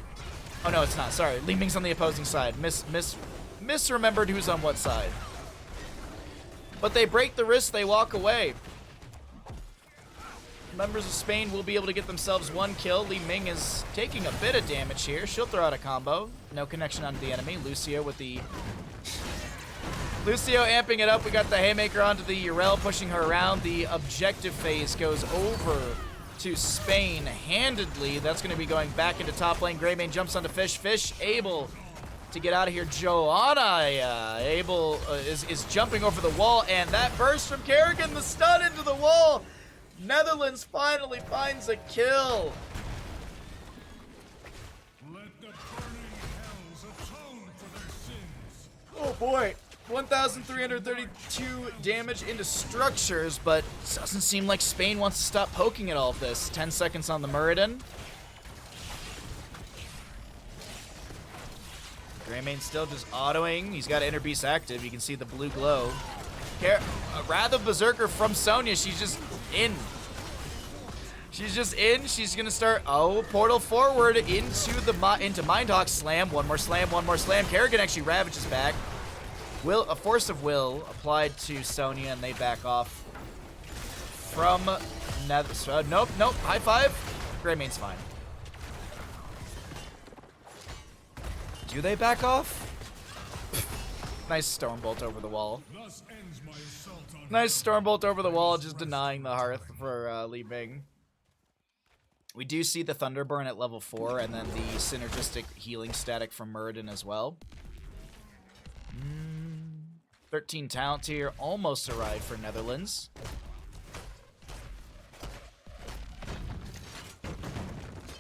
Oh, no, it's not. Sorry. Li Ming's on the opposing side. Misremembered who's on what side. But they break the wrist. They walk away. Members of Spain will be able to get themselves one kill. Li Ming is taking a bit of damage here. She'll throw out a combo. No connection onto the enemy. Lucio with the... Lucio amping it up. We got the haymaker onto the Yrel, pushing her around. The objective phase goes over to Spain handedly. That's going to be going back into top lane. Greymane jumps onto Fish. Fish able to get out of here. Joanna is jumping over the wall, and that burst from Kerrigan, the stun into the wall. Netherlands finally finds a kill. Let the burning hells atone for their sins. Oh boy. 1,332 damage into structures, but doesn't seem like Spain wants to stop poking at all of this. 10 seconds on the Muradin. Greymane still just autoing. He's got Inner Beast active. You can see the blue glow. Wrath of Berserker from Sonya. She's just in. She's just in. She's gonna start. Oh, portal forward into Mindhawk. Slam. One more slam. One more slam. Kerrigan actually ravages back. A force of will applied to Sonya, and they back off from Nether. Nope. High five. Greymane's fine. Do they back off? Nice Stormbolt over the wall. Nice Stormbolt over the wall, just denying the hearth for Li Ming. We do see the Thunderburn at level 4, and then the synergistic healing static from Muradin as well. 13 talent tier almost arrived for Netherlands.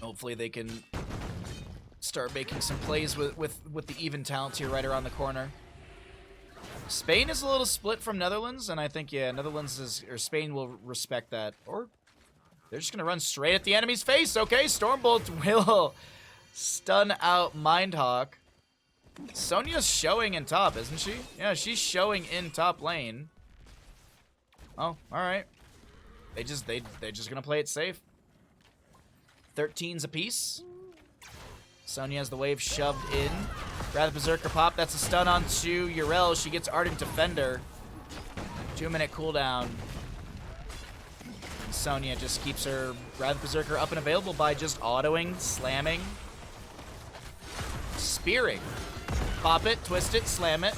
Hopefully they can start making some plays with the even talent tier right around the corner. Spain is a little split from Netherlands, and I think, yeah, Spain will respect that. Or they're just going to run straight at the enemy's face. Okay, Stormbolt will stun out Mindhawk. Sonya's showing in top, isn't she? Yeah, she's showing in top lane. Oh, alright. They're just gonna play it safe. 13s apiece. Sonya has the wave shoved in. Wrath Berserker pop. That's a stun onto Yrel. She gets Ardent Defender. 2-minute cooldown. And Sonya just keeps her Wrath Berserker up and available by just autoing, slamming, spearing. Pop it, twist it, slam it.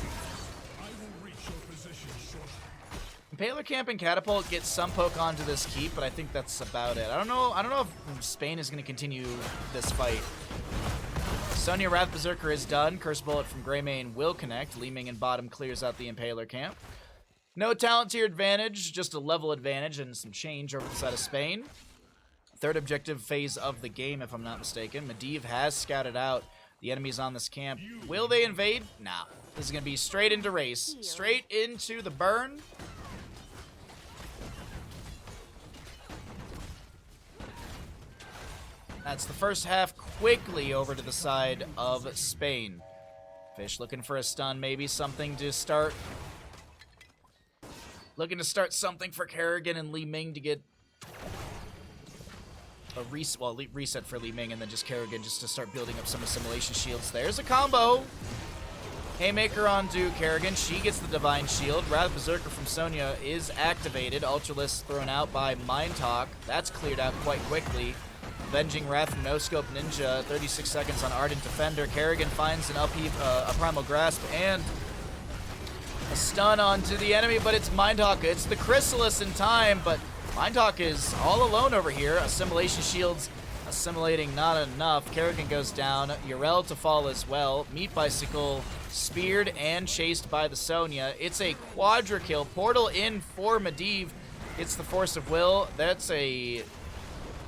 Impaler Camp and Catapult get some poke onto this keep, but I think that's about it. I don't know if Spain is going to continue this fight. Sonya Wrath Berserker is done. Curse Bullet from Greymane will connect. Li Ming in bottom clears out the Impaler Camp. No talent tier advantage, just a level advantage and some change over the side of Spain. Third objective phase of the game, if I'm not mistaken. Medivh has scouted out the enemies on this camp. Will they invade? Nah. This is going to be straight into race. Straight into the burn. That's the first half. Quickly over to the side of Spain. Fish looking for a stun, maybe something to start. Looking to start something for Kerrigan and Li Ming to get a reset for Li Ming, and then just Kerrigan just to start building up some assimilation shields. There's a combo. Haymaker onto Kerrigan. She gets the Divine Shield. Wrath Berserker from Sonya is activated. Ultralisk thrown out by Mindhawk. That's cleared out quite quickly. Avenging Wrath from No Scope Ninja. 36 seconds on Ardent Defender. Kerrigan finds an upheave, a Primal Grasp, and a stun onto the enemy, but it's Mindhawk. It's the Chrysalis in time, but Mindhawk is all alone over here. Assimilation shields assimilating not enough. Kerrigan goes down. Yrel to fall as well. Meat Bicycle speared and chased by the Sonya. It's a quadra kill. Portal in for Medivh. It's the Force of Will. That's a...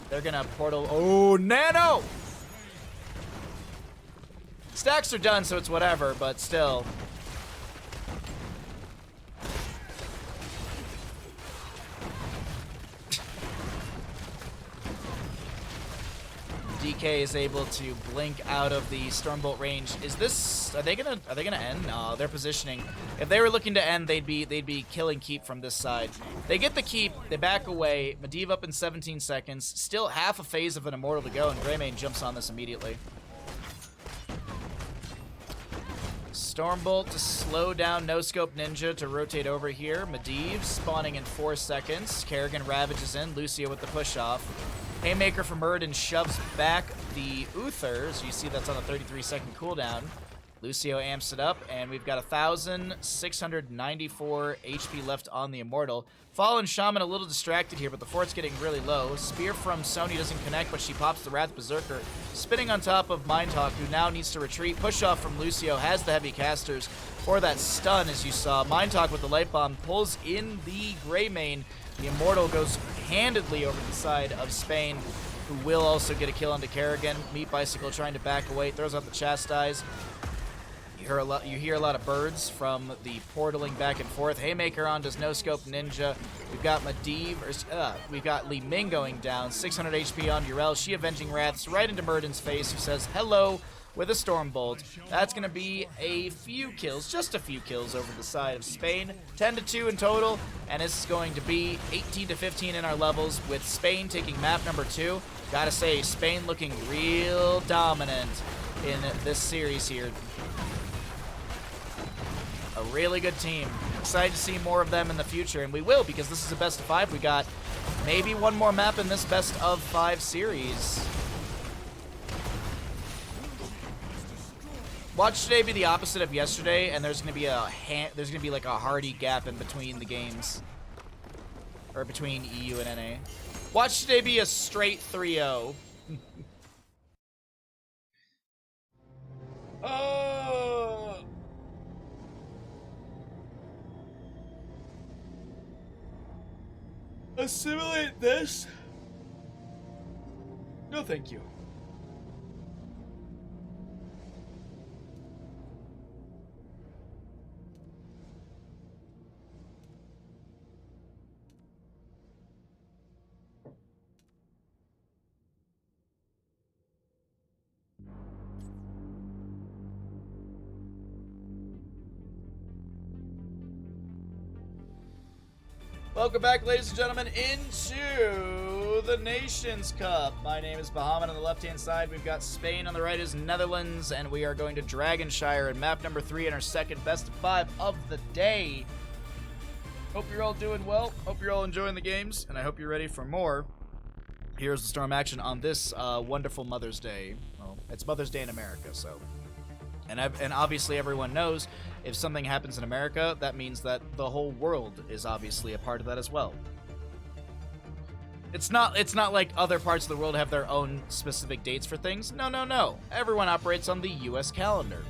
They're gonna portal... Oh, Nano! Stacks are done, so it's whatever, but still... DK is able to blink out of the Stormbolt range. Is this? Are they gonna end? No, they're positioning. If they were looking to end, they'd be killing Keep from this side. They get the Keep. They back away. Medivh up in 17 seconds. Still half a phase of an Immortal to go, and Greymane jumps on this immediately. Stormbolt to slow down No Scope Ninja to rotate over here. Medivh spawning in 4 seconds. Kerrigan ravages in. Lucio with the push off. Haymaker from Muradin shoves back the Uther. So you see that's on a 33-second cooldown. Lucio amps it up, and we've got 1,694 HP left on the Immortal. Fallen Shaman a little distracted here, but the fort's getting really low. Spear from Sony doesn't connect, but she pops the Wrath Berserker, spinning on top of Mindhawk, who now needs to retreat. Push off from Lucio, has the heavy casters for that stun, as you saw. Mindhawk with the Light Bomb pulls in the Greymane. The Immortal goes handedly over the side of Spain, who will also get a kill onto Kerrigan. Meat Bicycle trying to back away, throws out the Chastise. You hear a lot of birds from the portaling back and forth. Haymaker on does No Scope Ninja. We've got we've got Li Ming going down. 600 HP on Urel. She avenging Wraths right into Muradin's face, who says hello with a Stormbolt. That's going to be a few kills, just a few kills over the side of Spain. 10-2 in total, and this is going to be 18-15 in our levels, with Spain taking map number 2. Gotta say, Spain looking real dominant in this series here. A really good team. Excited to see more of them in the future, and we will, because this is a best of 5. We got maybe one more map in this best of 5 series. Watch today be the opposite of yesterday, and there's gonna be like a hardy gap in between the games, or between EU and NA. Watch today be a straight 3-0. Assimilate this? No, thank you. Welcome back, ladies and gentlemen, into the Nations Cup. My name is Bahamut. On the left-hand side, we've got Spain. On the right is Netherlands, and we are going to Dragonshire in map number 3 in our second best of 5 of the day. Hope you're all doing well. Hope you're all enjoying the games, and I hope you're ready for more Heroes of the Storm action on this wonderful Mother's Day. Well, it's Mother's Day in America, so. And obviously everyone knows if something happens in America, that means that the whole world is obviously a part of that as well. It's not like other parts of the world have their own specific dates for things. No. Everyone operates on the US calendar.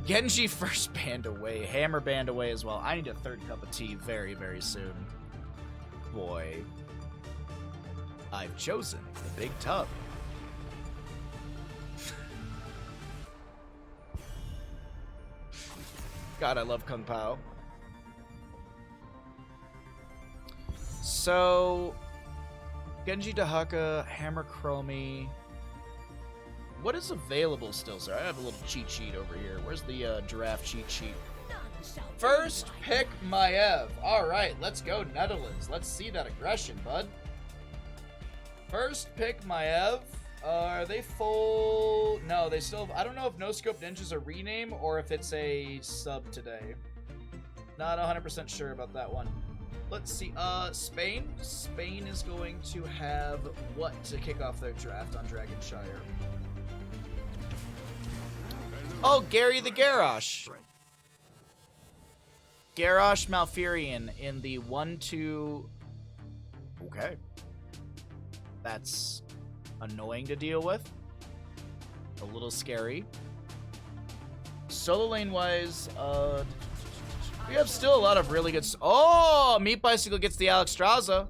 Genji first banned away, Hammer banned away as well. I need a third cup of tea very, very soon. Boy. I've chosen the big tub. God, I love Kung Pao. So, Genji Dahaka, Hammer Chromie. What is available still, sir? I have a little cheat sheet over here. Where's the draft cheat sheet? First pick Maev. All right, let's go Netherlands. Let's see that aggression, bud. First pick Maev. Are they full? No, they still have, I don't know if No Scope Ninja's a rename or if it's a sub today. Not 100% sure about that one. Let's see. Spain. Spain is going to have what to kick off their draft on Dragonshire? Oh, Gary the Garrosh. Garrosh Malfurion in the 1-2. Okay. That's annoying to deal with. A little scary. Solo lane wise, we have still a lot of really good. Oh, Meat Bicycle gets the Alexstrasza.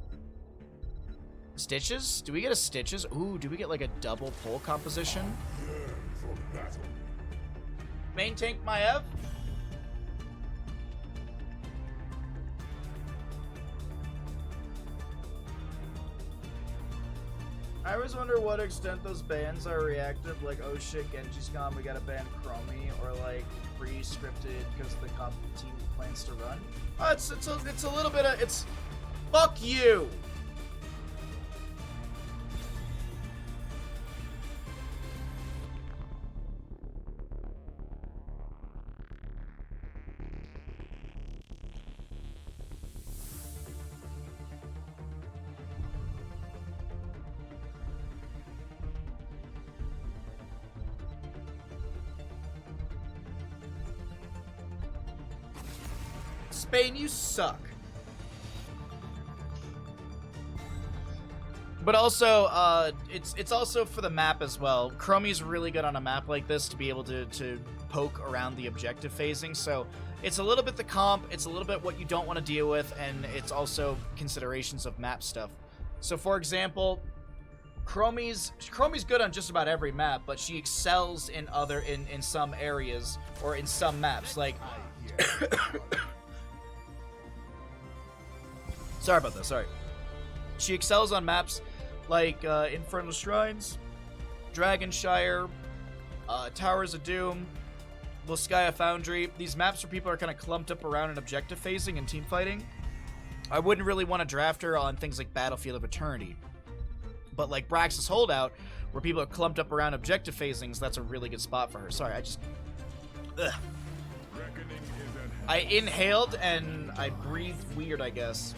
Stitches? Do we get a Stitches? Ooh, do we get like a double pull composition? Main tank Maev? I always wonder what extent those bans are reactive, like, oh shit, Genji's gone, we gotta ban Chromie, or like pre-scripted because the comp team plans to run. It's a little bit of, it's, fuck you! Spain, you suck. But also, it's also for the map as well. Chromie's really good on a map like this to be able to poke around the objective phasing. So it's a little bit the comp, it's a little bit what you don't want to deal with, and it's also considerations of map stuff. So for example, Chromie's good on just about every map, but she excels in some areas or in some maps. Like sorry about that, sorry. She excels on maps like Infernal Shrines, Dragonshire, Towers of Doom, Volskaya Foundry. These maps where people are kind of clumped up around in objective phasing and team fighting. I wouldn't really want to draft her on things like Battlefield of Eternity. But like Braxis Holdout, where people are clumped up around objective phasings, that's a really good spot for her. Sorry, I just... Ugh. I inhaled and I breathed weird, I guess.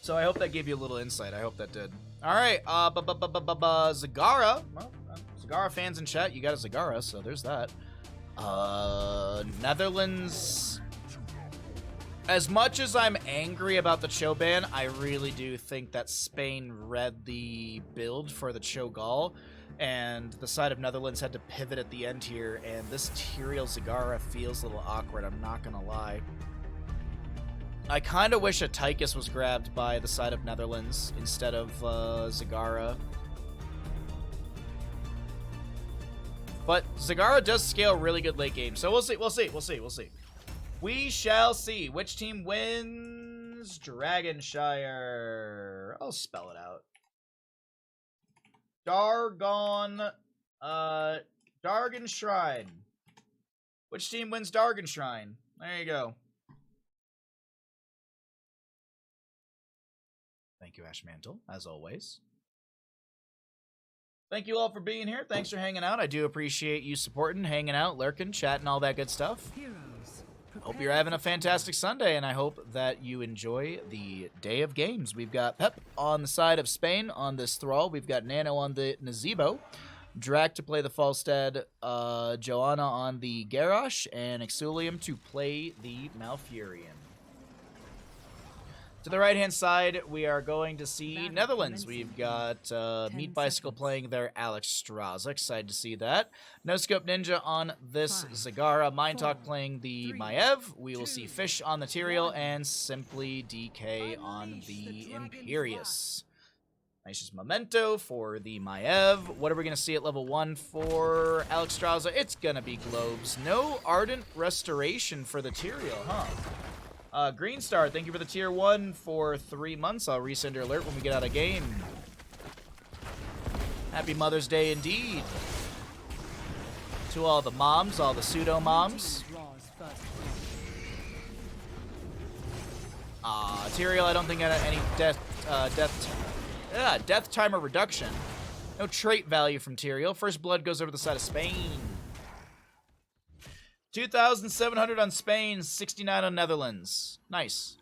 So I hope that gave you a little insight. I hope that did. All right, Zagara. Well, Zagara fans in chat, you got a Zagara, so there's that. Netherlands. As much as I'm angry about the Cho ban, I really do think that Spain read the build for the Cho'Gall, and the side of Netherlands had to pivot at the end here, and this Tyrael Zagara feels a little awkward, I'm not gonna lie. I kind of wish a Tychus was grabbed by the side of Netherlands instead of Zagara. But Zagara does scale really good late game, so we'll see. We shall see. Which team wins? Dragonshire. I'll spell it out. Dargon Shrine. Which team wins Dargon Shrine? There you go. Thank you, Ash Mantle, as always. Thank you all for being here. Thanks for hanging out. I do appreciate you supporting, hanging out, lurking, chatting, all that good stuff. Hope you're having a fantastic Sunday, and I hope that you enjoy the day of games. We've got Pep on the side of Spain on this Thrall. We've got Nano on the Nazebo. Drac to play the Falstad. Joanna on the Garrosh. And Exulium to play the Malfurion. To the right-hand side, we are going to see Netherlands. We've got Meat Bicycle playing their Alex Straza. Excited to see that. No Scope Ninja on this Zagara. Mind Talk playing the Maiev. We will see Fish on the Tyrael and Simply DK on the Imperius. Nice just Memento for the Maiev. What are we going to see at level 1 for Alex Straza? It's going to be Globes. No Ardent Restoration for the Tyrael, huh? Green Star, thank you for the tier 1 for 3 months. I'll resend your alert when we get out of game. Happy Mother's Day indeed. To all the moms, all the pseudo moms. Tyrael, I don't think had any death timer reduction. No trait value from Tyrael. First blood goes over the side of Spain. 2,700 on Spain, 69 on Netherlands. Nice.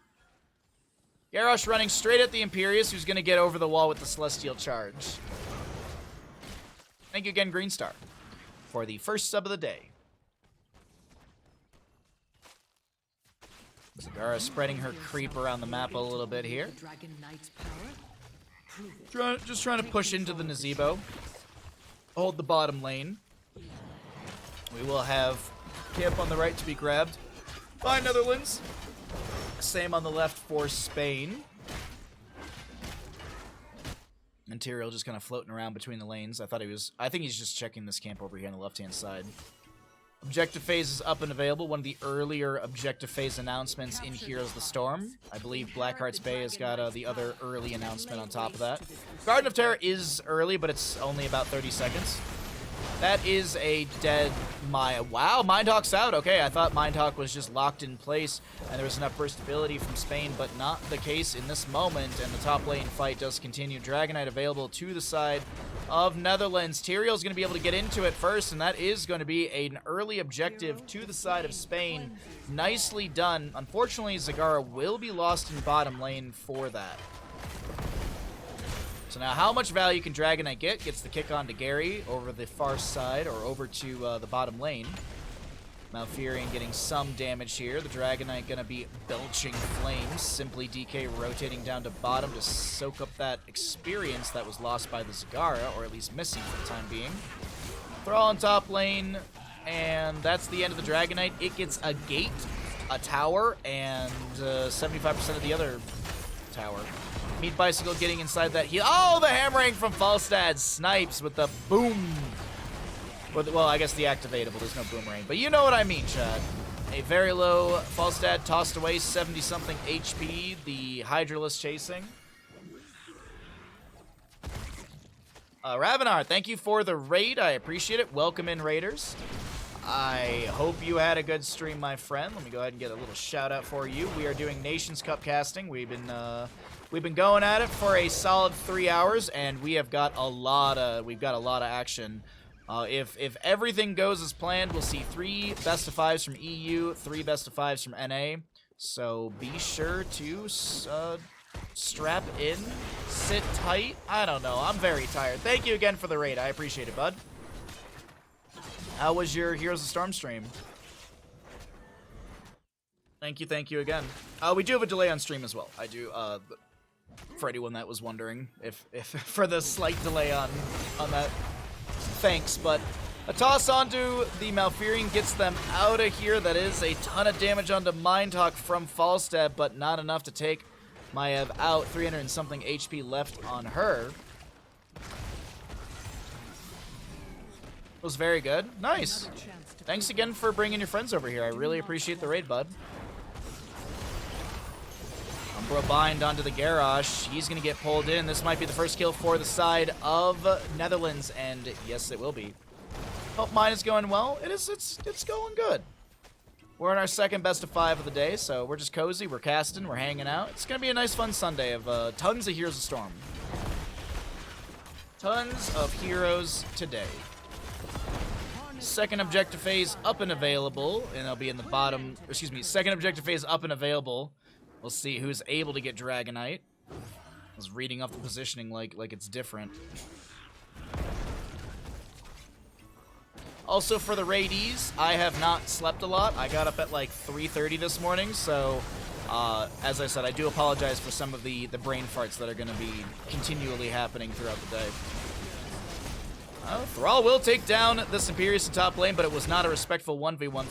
Garrosh running straight at the Imperius, who's going to get over the wall with the Celestial Charge. Thank you again, Green Star, for the first sub of the day. Zagara spreading her creep around the map a little bit here. Just trying to push into the Nazebo. Hold the bottom lane. We will have camp on the right to be grabbed by Netherlands. Same on the left for Spain. And Tyrael just kind of floating around between the lanes. I think he's just checking this camp over here on the left-hand side. Objective phase is up and available. One of the earlier objective phase announcements in Heroes of the Storm. I believe Blackheart's Bay has got the other early announcement on top of that. Garden of Terror is early, but it's only about 30 seconds. That is a dead Maya. Wow, Mindhawk's out. Okay, I thought Mindhawk was just locked in place and there was enough burstability from Spain, but not the case in this moment, and the top lane fight does continue. Dragonite available to the side of Netherlands. Tyrion's going to be able to get into it first, and that is going to be an early objective to the side of Spain. Nicely done. Unfortunately, Zagara will be lost in bottom lane for that. So now how much value can Dragonite get? Gets the kick on to Gary over the far side, or over to the bottom lane. Malfurion getting some damage here. The Dragonite going to be belching flames. Simply DK rotating down to bottom to soak up that experience that was lost by the Zagara, or at least missing for the time being. Thrall on top lane, and that's the end of the Dragonite. It gets a gate, a tower, and 75% of the other tower. Meat Bicycle getting inside that heal. Oh, the hammering from Falstad snipes with the boom. Well, I guess the activatable. There's no boomerang, but you know what I mean, Chad. A very low Falstad tossed away, 70-something HP. The Hydralisk chasing. Ravenar, thank you for the raid. I appreciate it. Welcome in, raiders. I hope you had a good stream, my friend. Let me go ahead and get a little shout out for you. We are doing Nations Cup casting. We've been going at it for a solid 3 hours, and we have got a lot of action. If everything goes as planned, we'll see 3 best of 5s from EU, 3 best of 5s from NA. So be sure to strap in, sit tight. I don't know. I'm very tired. Thank you again for the raid. I appreciate it, bud. How was your Heroes of Storm stream? Thank you again. We do have a delay on stream as well. I do, for anyone that was wondering if for the slight delay on that. Thanks, but a toss onto the Malfurion gets them out of here. That is a ton of damage onto Mindhawk from Falstad, but not enough to take Maiev out. 300 and something HP left on her. Was very good. Nice. Thanks again for bringing your friends over here. I really appreciate the raid, bud. Umbra bind onto the Garrosh. He's going to get pulled in. This might be the first kill for the side of Netherlands, and yes, it will be. Hope mine is going well. It's going good. We're in our second best of 5 of the day, so we're just cozy. We're casting. We're hanging out. It's going to be a nice, fun Sunday of tons of Heroes of Storm. Tons of heroes today. Second objective phase up and available, and I'll be in the bottom. Excuse me. Second objective phase up and available. We'll see who's able to get Dragonite. I was reading off the positioning like it's different. Also for the raidees, I have not slept a lot. I got up at like 3:30 this morning, so as I said, I do apologize for some of the brain farts that are going to be continually happening throughout the day. Thrall will take down the Imperius in top lane, but it was not a respectful 1v1.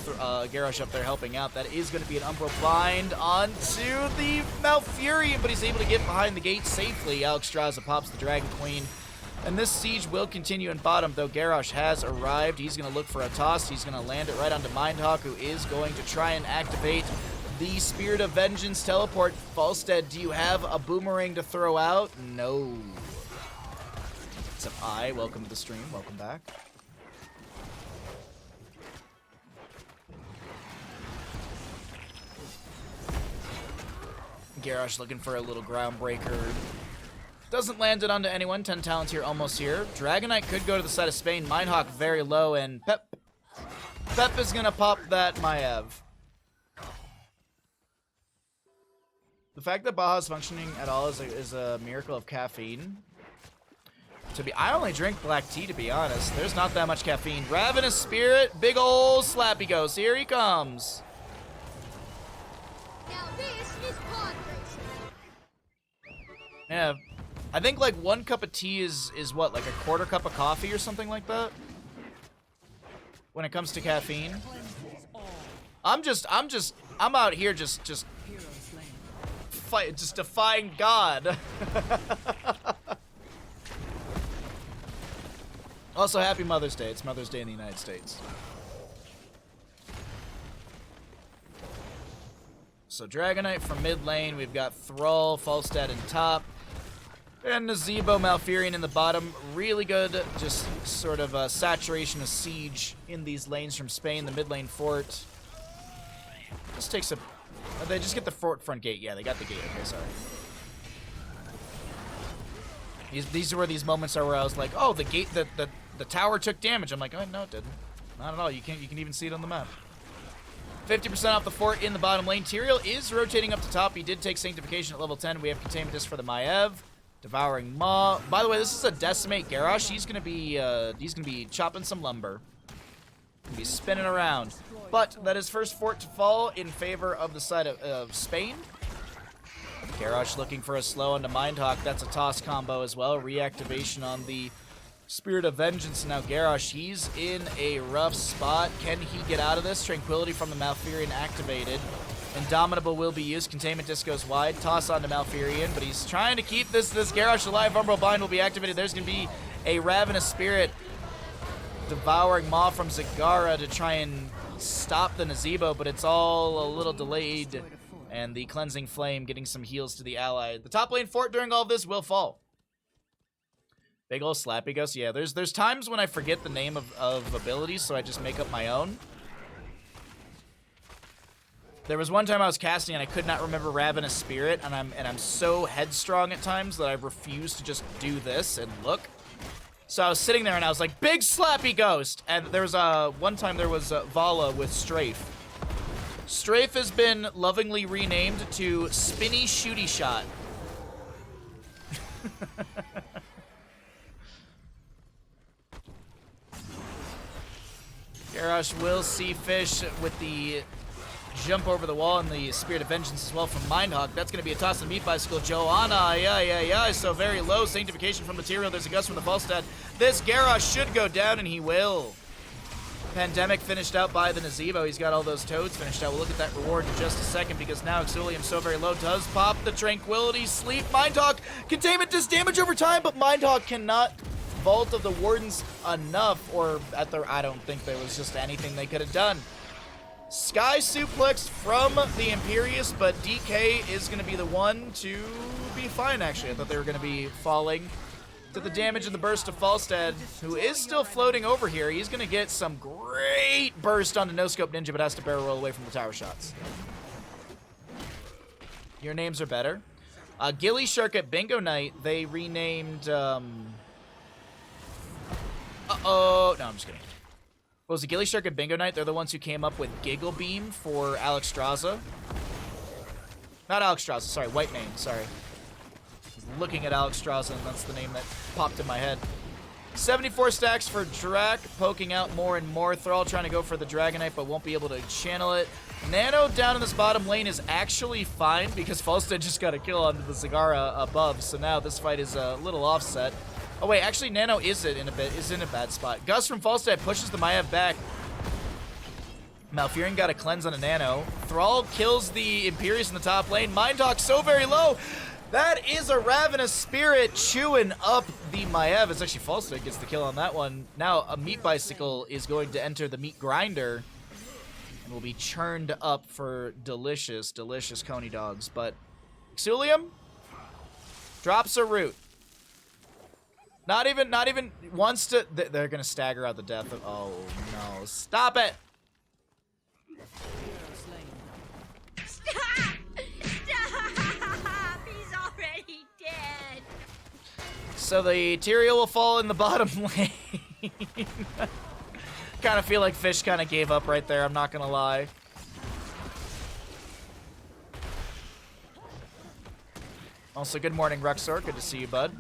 Garrosh up there helping out. That is going to be an Umbral bind onto the Malfurion, but he's able to get behind the gate safely. Alexstrasza pops the Dragon Queen, and this siege will continue in bottom, though Garrosh has arrived. He's going to look for a toss. He's going to land it right onto Mindhawk, who is going to try and activate the Spirit of Vengeance teleport. Falstad, do you have a boomerang to throw out? No. What's up, I? Welcome to the stream. Welcome back. Garrosh looking for a little groundbreaker. Doesn't land it onto anyone. 10 talents here, almost here. Dragonite could go to the side of Spain. Mindhawk very low, and Pep is gonna pop that Maiev. The fact that Baja's functioning at all is a miracle of caffeine. I only drink black tea, to be honest. There's not that much caffeine. Ravenous Spirit, big ol' slappy goes. Here he comes. Now this is pod racing. Yeah, I think like 1 cup of tea is what, like a 1/4 cup of coffee or something like that? When it comes to caffeine. I'm out here just defying God. Also, happy Mother's Day. It's Mother's Day in the United States. So Dragonite from mid lane. We've got Thrall, Falstad in top. And Nazebo, Malfurion in the bottom. Really good, just sort of saturation of siege in these lanes from Spain. The mid lane fort. This takes a... they just get the fort front gate. Yeah, they got the gate. Okay, sorry. These are where these moments are where I was like, oh, the gate, the tower took damage. I'm like, oh, no, it didn't. Not at all. You can even see it on the map. 50% off the fort in the bottom lane. Tyrael is rotating up to top. He did take Sanctification at level 10. We have Containment Disc for the Maiev. Devouring Maw. By the way, this is a Decimate Garrosh. He's gonna be chopping some lumber. Gonna be spinning around. But that is first fort to fall in favor of the side of Spain. Garrosh looking for a slow onto Mindhawk. That's a toss combo as well. Reactivation on the Spirit of Vengeance. Now Garrosh, he's in a rough spot. Can he get out of this? Tranquility from the Malfurion activated. Indomitable will be used. Containment Disc goes wide. Toss onto Malfurion, but he's trying to keep this Garrosh alive. Umbral Bind will be activated. There's going to be a Ravenous Spirit devouring Maw from Zagara to try and stop the Nazebo, but it's all a little delayed. And the Cleansing Flame getting some heals to the ally. The top lane fort during all of this will fall. Big ol' Slappy Ghost. Yeah, there's times when I forget the name of abilities, so I just make up my own. There was one time I was casting and I could not remember Ravenous Spirit, and I'm so headstrong at times that I refuse to just do this and look. So I was sitting there and I was like, Big Slappy Ghost! And there was one time there was Vala with Strafe. Strafe has been lovingly renamed to Spinny Shooty Shot. Garrosh will see Fish with the jump over the wall and the Spirit of Vengeance as well from Mindhawk. That's going to be a toss and meat bicycle. Joanna, yeah. So very low. Sanctification from Material. There's a gust from the Falstad. This Garrosh should go down, and he will. Pandemic finished out by the Nazebo. He's got all those toads finished out. We'll look at that reward in just a second because now Exilium so very low does pop the Tranquility Sleep. Mindhawk, Containment does damage over time, but Mindhawk cannot vault of the Wardens enough, or at the, I don't think there was just anything they could have done. Sky Suplex from the Imperious, but DK is going to be the one to be fine, actually. I thought they were going to be falling to the damage of the burst of Falstad, who is still floating over here. He's going to get some great burst onto No Scope Ninja, but has to barrel roll away from the tower shots. Your names are better. Gilly Shark at Bingo Night, they renamed, No, I'm just kidding. What was it, Gilly Shark at Bingo Night? They're the ones who came up with Giggle Beam for Alexstrasza. Not Alexstrasza, sorry, White Mane, sorry. Looking at Alexstrasza, and that's the name that popped in my head. 74 stacks for Drak, poking out more and more. Thrall trying to go for the Dragonite, but won't be able to channel it. Nano down in this bottom lane is actually fine because Falstad just got a kill onto the Zagara above, so now this fight is a little offset. Oh wait, actually Nano is in a bad spot. Gus from Falstad pushes the Maiev back. Malfurion got a cleanse on a Nano. Thrall kills the Imperious in the top lane. Mindhawk so very low. That is a Ravenous Spirit chewing up the Maiev. It's actually Falstad gets the kill on that one. Now a Meat Bicycle is going to enter the Meat Grinder and will be churned up for delicious, delicious Coney dogs. But Exilium drops a root. Not even wants to. They're gonna stagger out the death of. Oh no! Stop it! Stop! He's already dead. So the Tyrael will fall in the bottom lane. Kind of feel like Fish kind of gave up right there. I'm not gonna lie. Also, good morning, Ruxor. Good to see you, bud.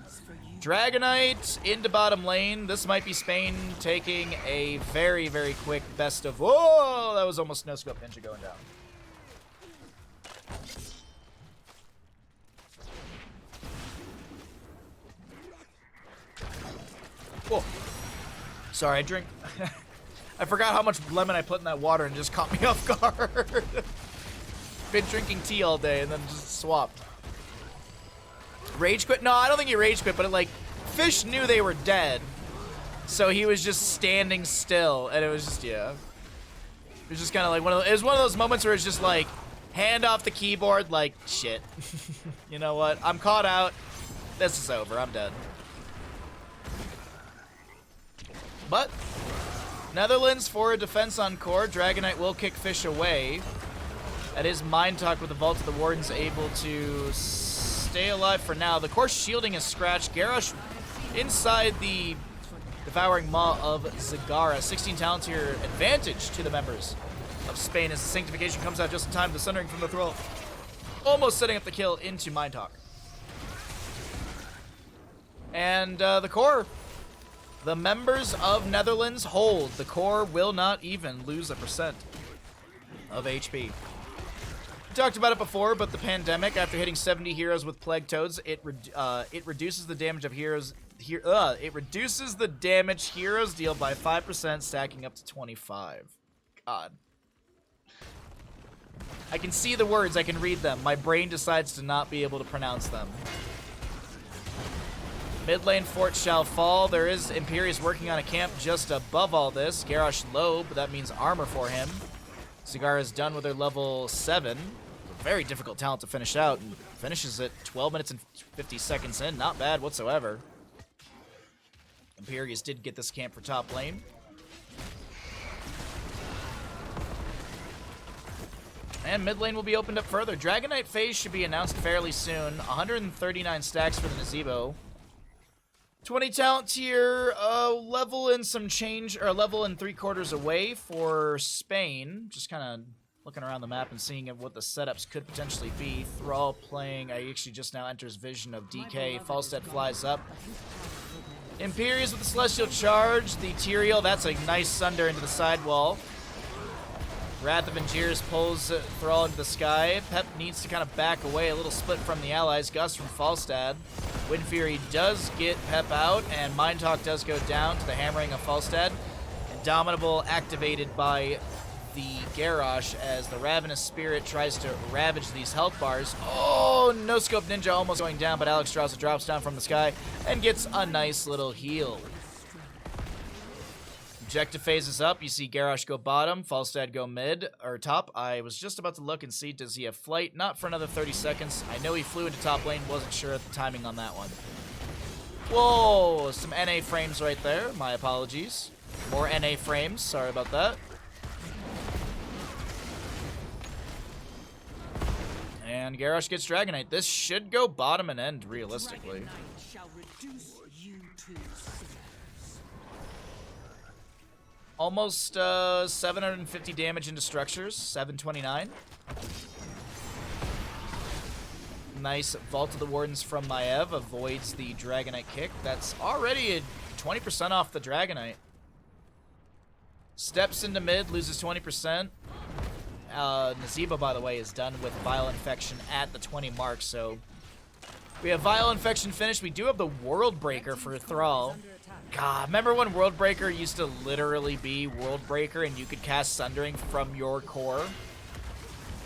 Dragonite into bottom lane. This might be Spain taking a very, very quick best of... Whoa! That was almost No Scope Ninja going down. Whoa. Sorry, I drink... I forgot how much lemon I put in that water and just caught me off guard. Been drinking tea all day and then just swapped. Rage quit? No, I don't think he rage quit, but it, like, Fish knew they were dead. So he was just standing still, and it was just, yeah. It was just kind of like it was one of those moments where it's just like, Hand off the keyboard like, shit. You know what? I'm caught out. This is over. I'm dead. But Netherlands for a defense on core. Dragonite will kick fish away. That is Mind Talk with the Vault of the Warden's able to stay alive for now. The core shielding is scratched. Garrosh inside the Devouring Maw of Zagara. 16 talents here. Advantage to the members of Spain as the Sanctification comes out just in time. The Sundering from the Thrall. Almost setting up the kill into Mind Talk. And the core. The members of Netherlands hold. The core will not even lose a % of HP. We talked about it before, but the pandemic, after hitting 70 heroes with Plague Toads, it reduces the damage of heroes. It reduces the damage heroes deal by 5%, stacking up to 25. God. I can see the words. I can read them. My brain decides to not be able to pronounce them. Mid lane fort shall fall. There is Imperius working on a camp just above all this. Garrosh low, but that means armor for him. Zagara is done with her level 7. A very difficult talent to finish out. And finishes it 12 minutes and 50 seconds in. Not bad whatsoever. Imperius did get this camp for top lane. And mid lane will be opened up further. Dragonite phase should be announced fairly soon. 139 stacks for the Nazebo. 20 talent tier, level and some change, or level and 3/4 away for Spain. Just kind of looking around the map and seeing what the setups could potentially be. Thrall playing, I actually just now enters vision of DK. Falstead flies up. Imperius with the Celestial Charge. The Tyrael, that's a nice sunder into the sidewall. Wrath of Angiers pulls Thrall into the sky. Pep needs to kind of back away. A little split from the allies. Gus from Falstad. Wind Fury does get Pep out, and Mind Talk does go down to the hammering of Falstad. Indomitable activated by the Garrosh as the Ravenous Spirit tries to ravage these health bars. Oh, no scope Ninja almost going down, but Alexstrasza drops down from the sky and gets a nice little heal. Objective phases up. You see Garrosh go bottom, Falstad go mid, or top. I was just about to look and see, does he have flight? Not for another 30 seconds. I know he flew into top lane, wasn't sure of the timing on that one. Whoa, some NA frames right there. My apologies. More NA frames, sorry about that. And Garrosh gets Dragonite. This should go bottom and end, realistically. Almost 750 damage into structures, 729. Nice Vault of the Wardens from Maiev avoids the Dragonite kick. That's already a 20% off the Dragonite. Steps into mid, loses 20%. Nazebo, by the way, is done with Vile Infection at the 20 mark, so we have Vile Infection finished. We do have the World Breaker for Thrall. God, remember when World Breaker used to literally be World Breaker and you could cast Sundering from your core?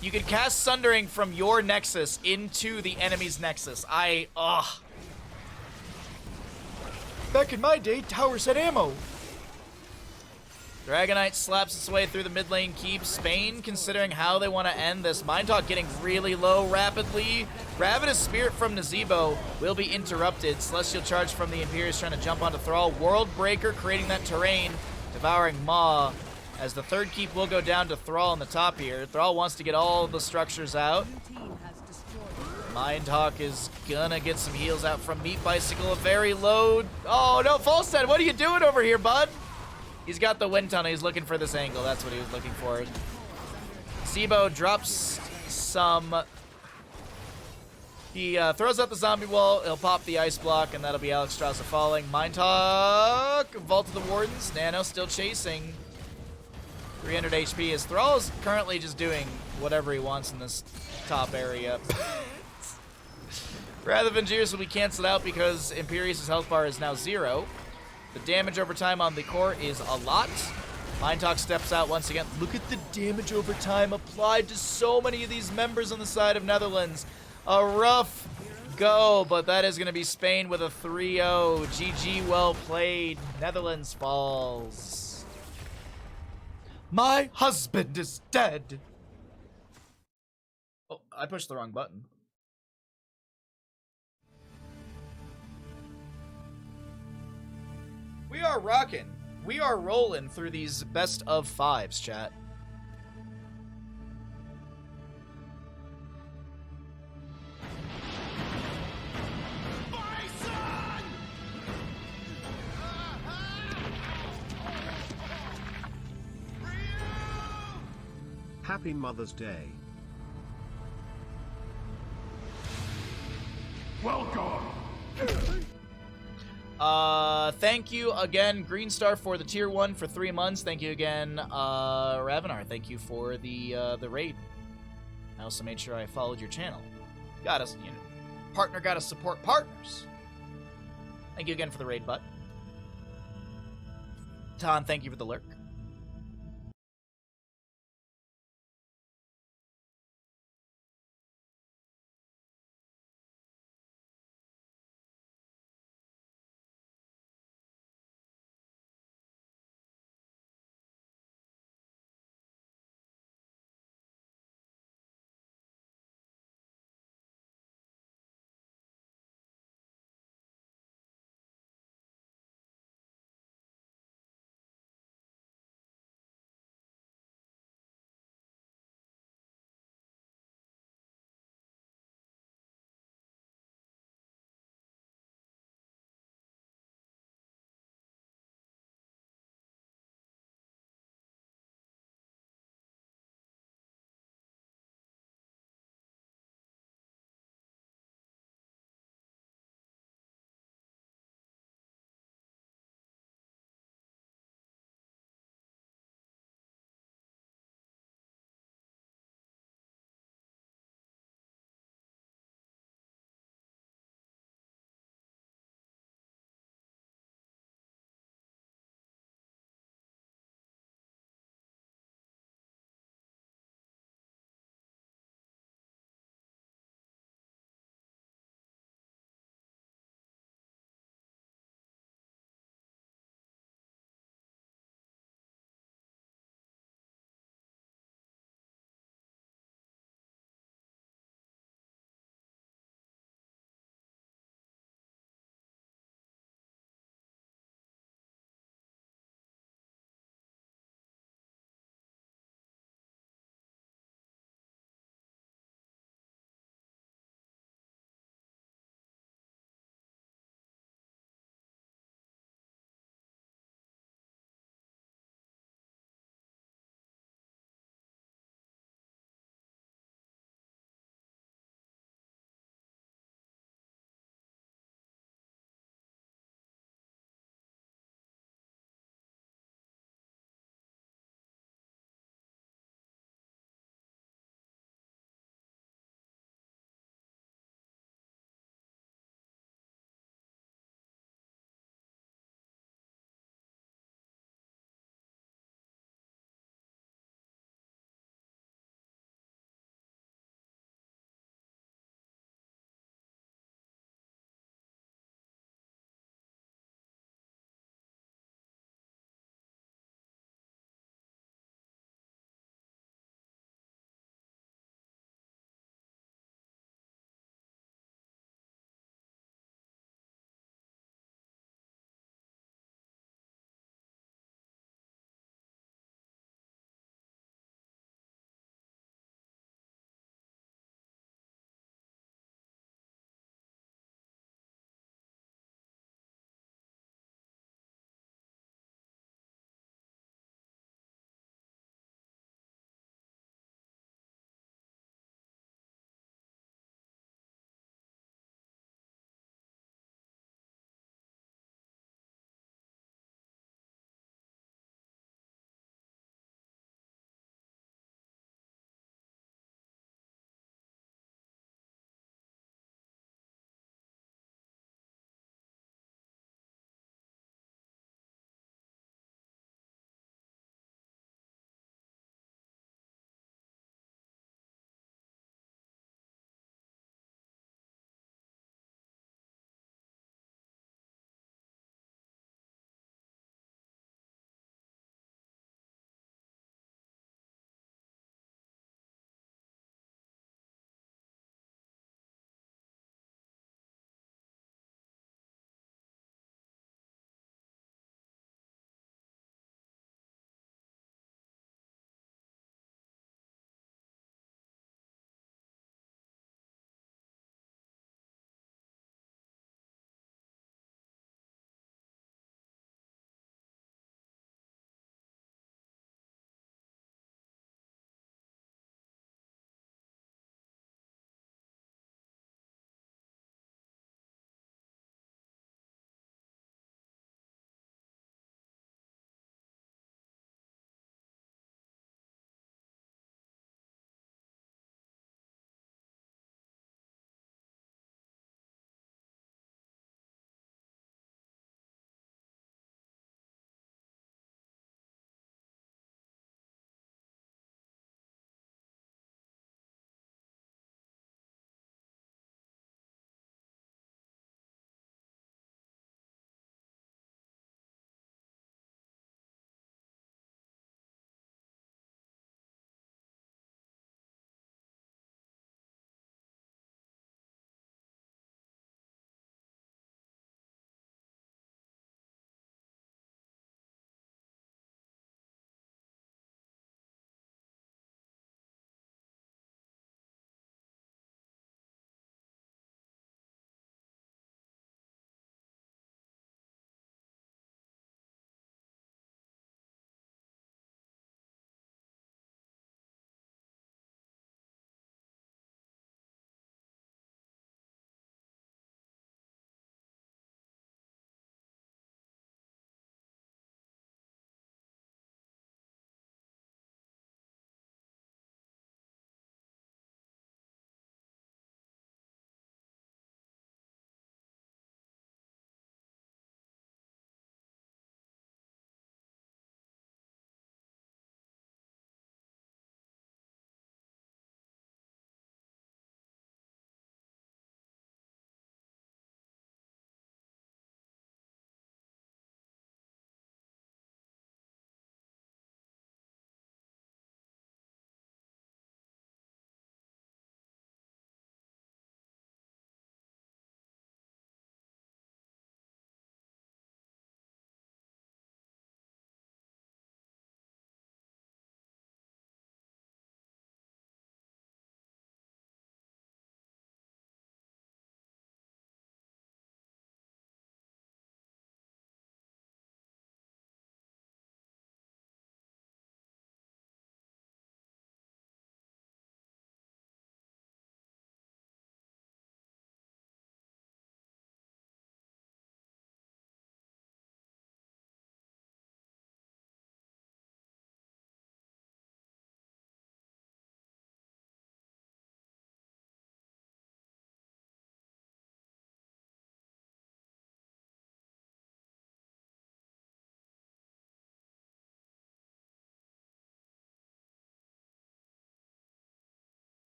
You could cast Sundering from your Nexus into the enemy's Nexus. Back in my day, towers had ammo. Dragonite slaps its way through the mid lane keep. Spain considering how they want to end this. Mind Talk getting really low rapidly. Ravenous Spirit from Nazebo will be interrupted. Celestial Charge from the Imperius trying to jump onto Thrall. World Breaker creating that terrain. Devouring Maw as the third keep will go down to Thrall in the top here. Thrall wants to get all the structures out. Mind Talk is gonna get some heals out from Meat Bicycle. A very low. Oh no, Falstad, what are you doing over here, bud? He's got the wind tunnel. He's looking for this angle. That's what he was looking for. Sibo drops some. He throws out the zombie wall. He'll pop the ice block, and that'll be Alexstrasza falling. Mind Talk. Vault of the Wardens. Nano still chasing. 300 HP. As Thrall is currently just doing whatever he wants in this top area. Wrath of Angiers will be canceled out because Imperius' health bar is now 0. The damage over time on the core is a lot. Mind Talk steps out once again. Look at the damage over time applied to so many of these members on the side of Netherlands. A rough go, but that is going to be Spain with a 3-0. GG, well played. Netherlands falls. My husband is dead. I pushed the wrong button. We are rocking. We are rolling through these best of fives, chat. Happy Mother's Day. Welcome! Thank you again, Green Star, for the tier 1 for 3 months. Thank you again, Ravenar. Thank you for the raid. I also made sure I followed your channel. Gotta, you know, partner gotta support partners. Thank you again for the raid, butt. Ton, thank you for the lurk.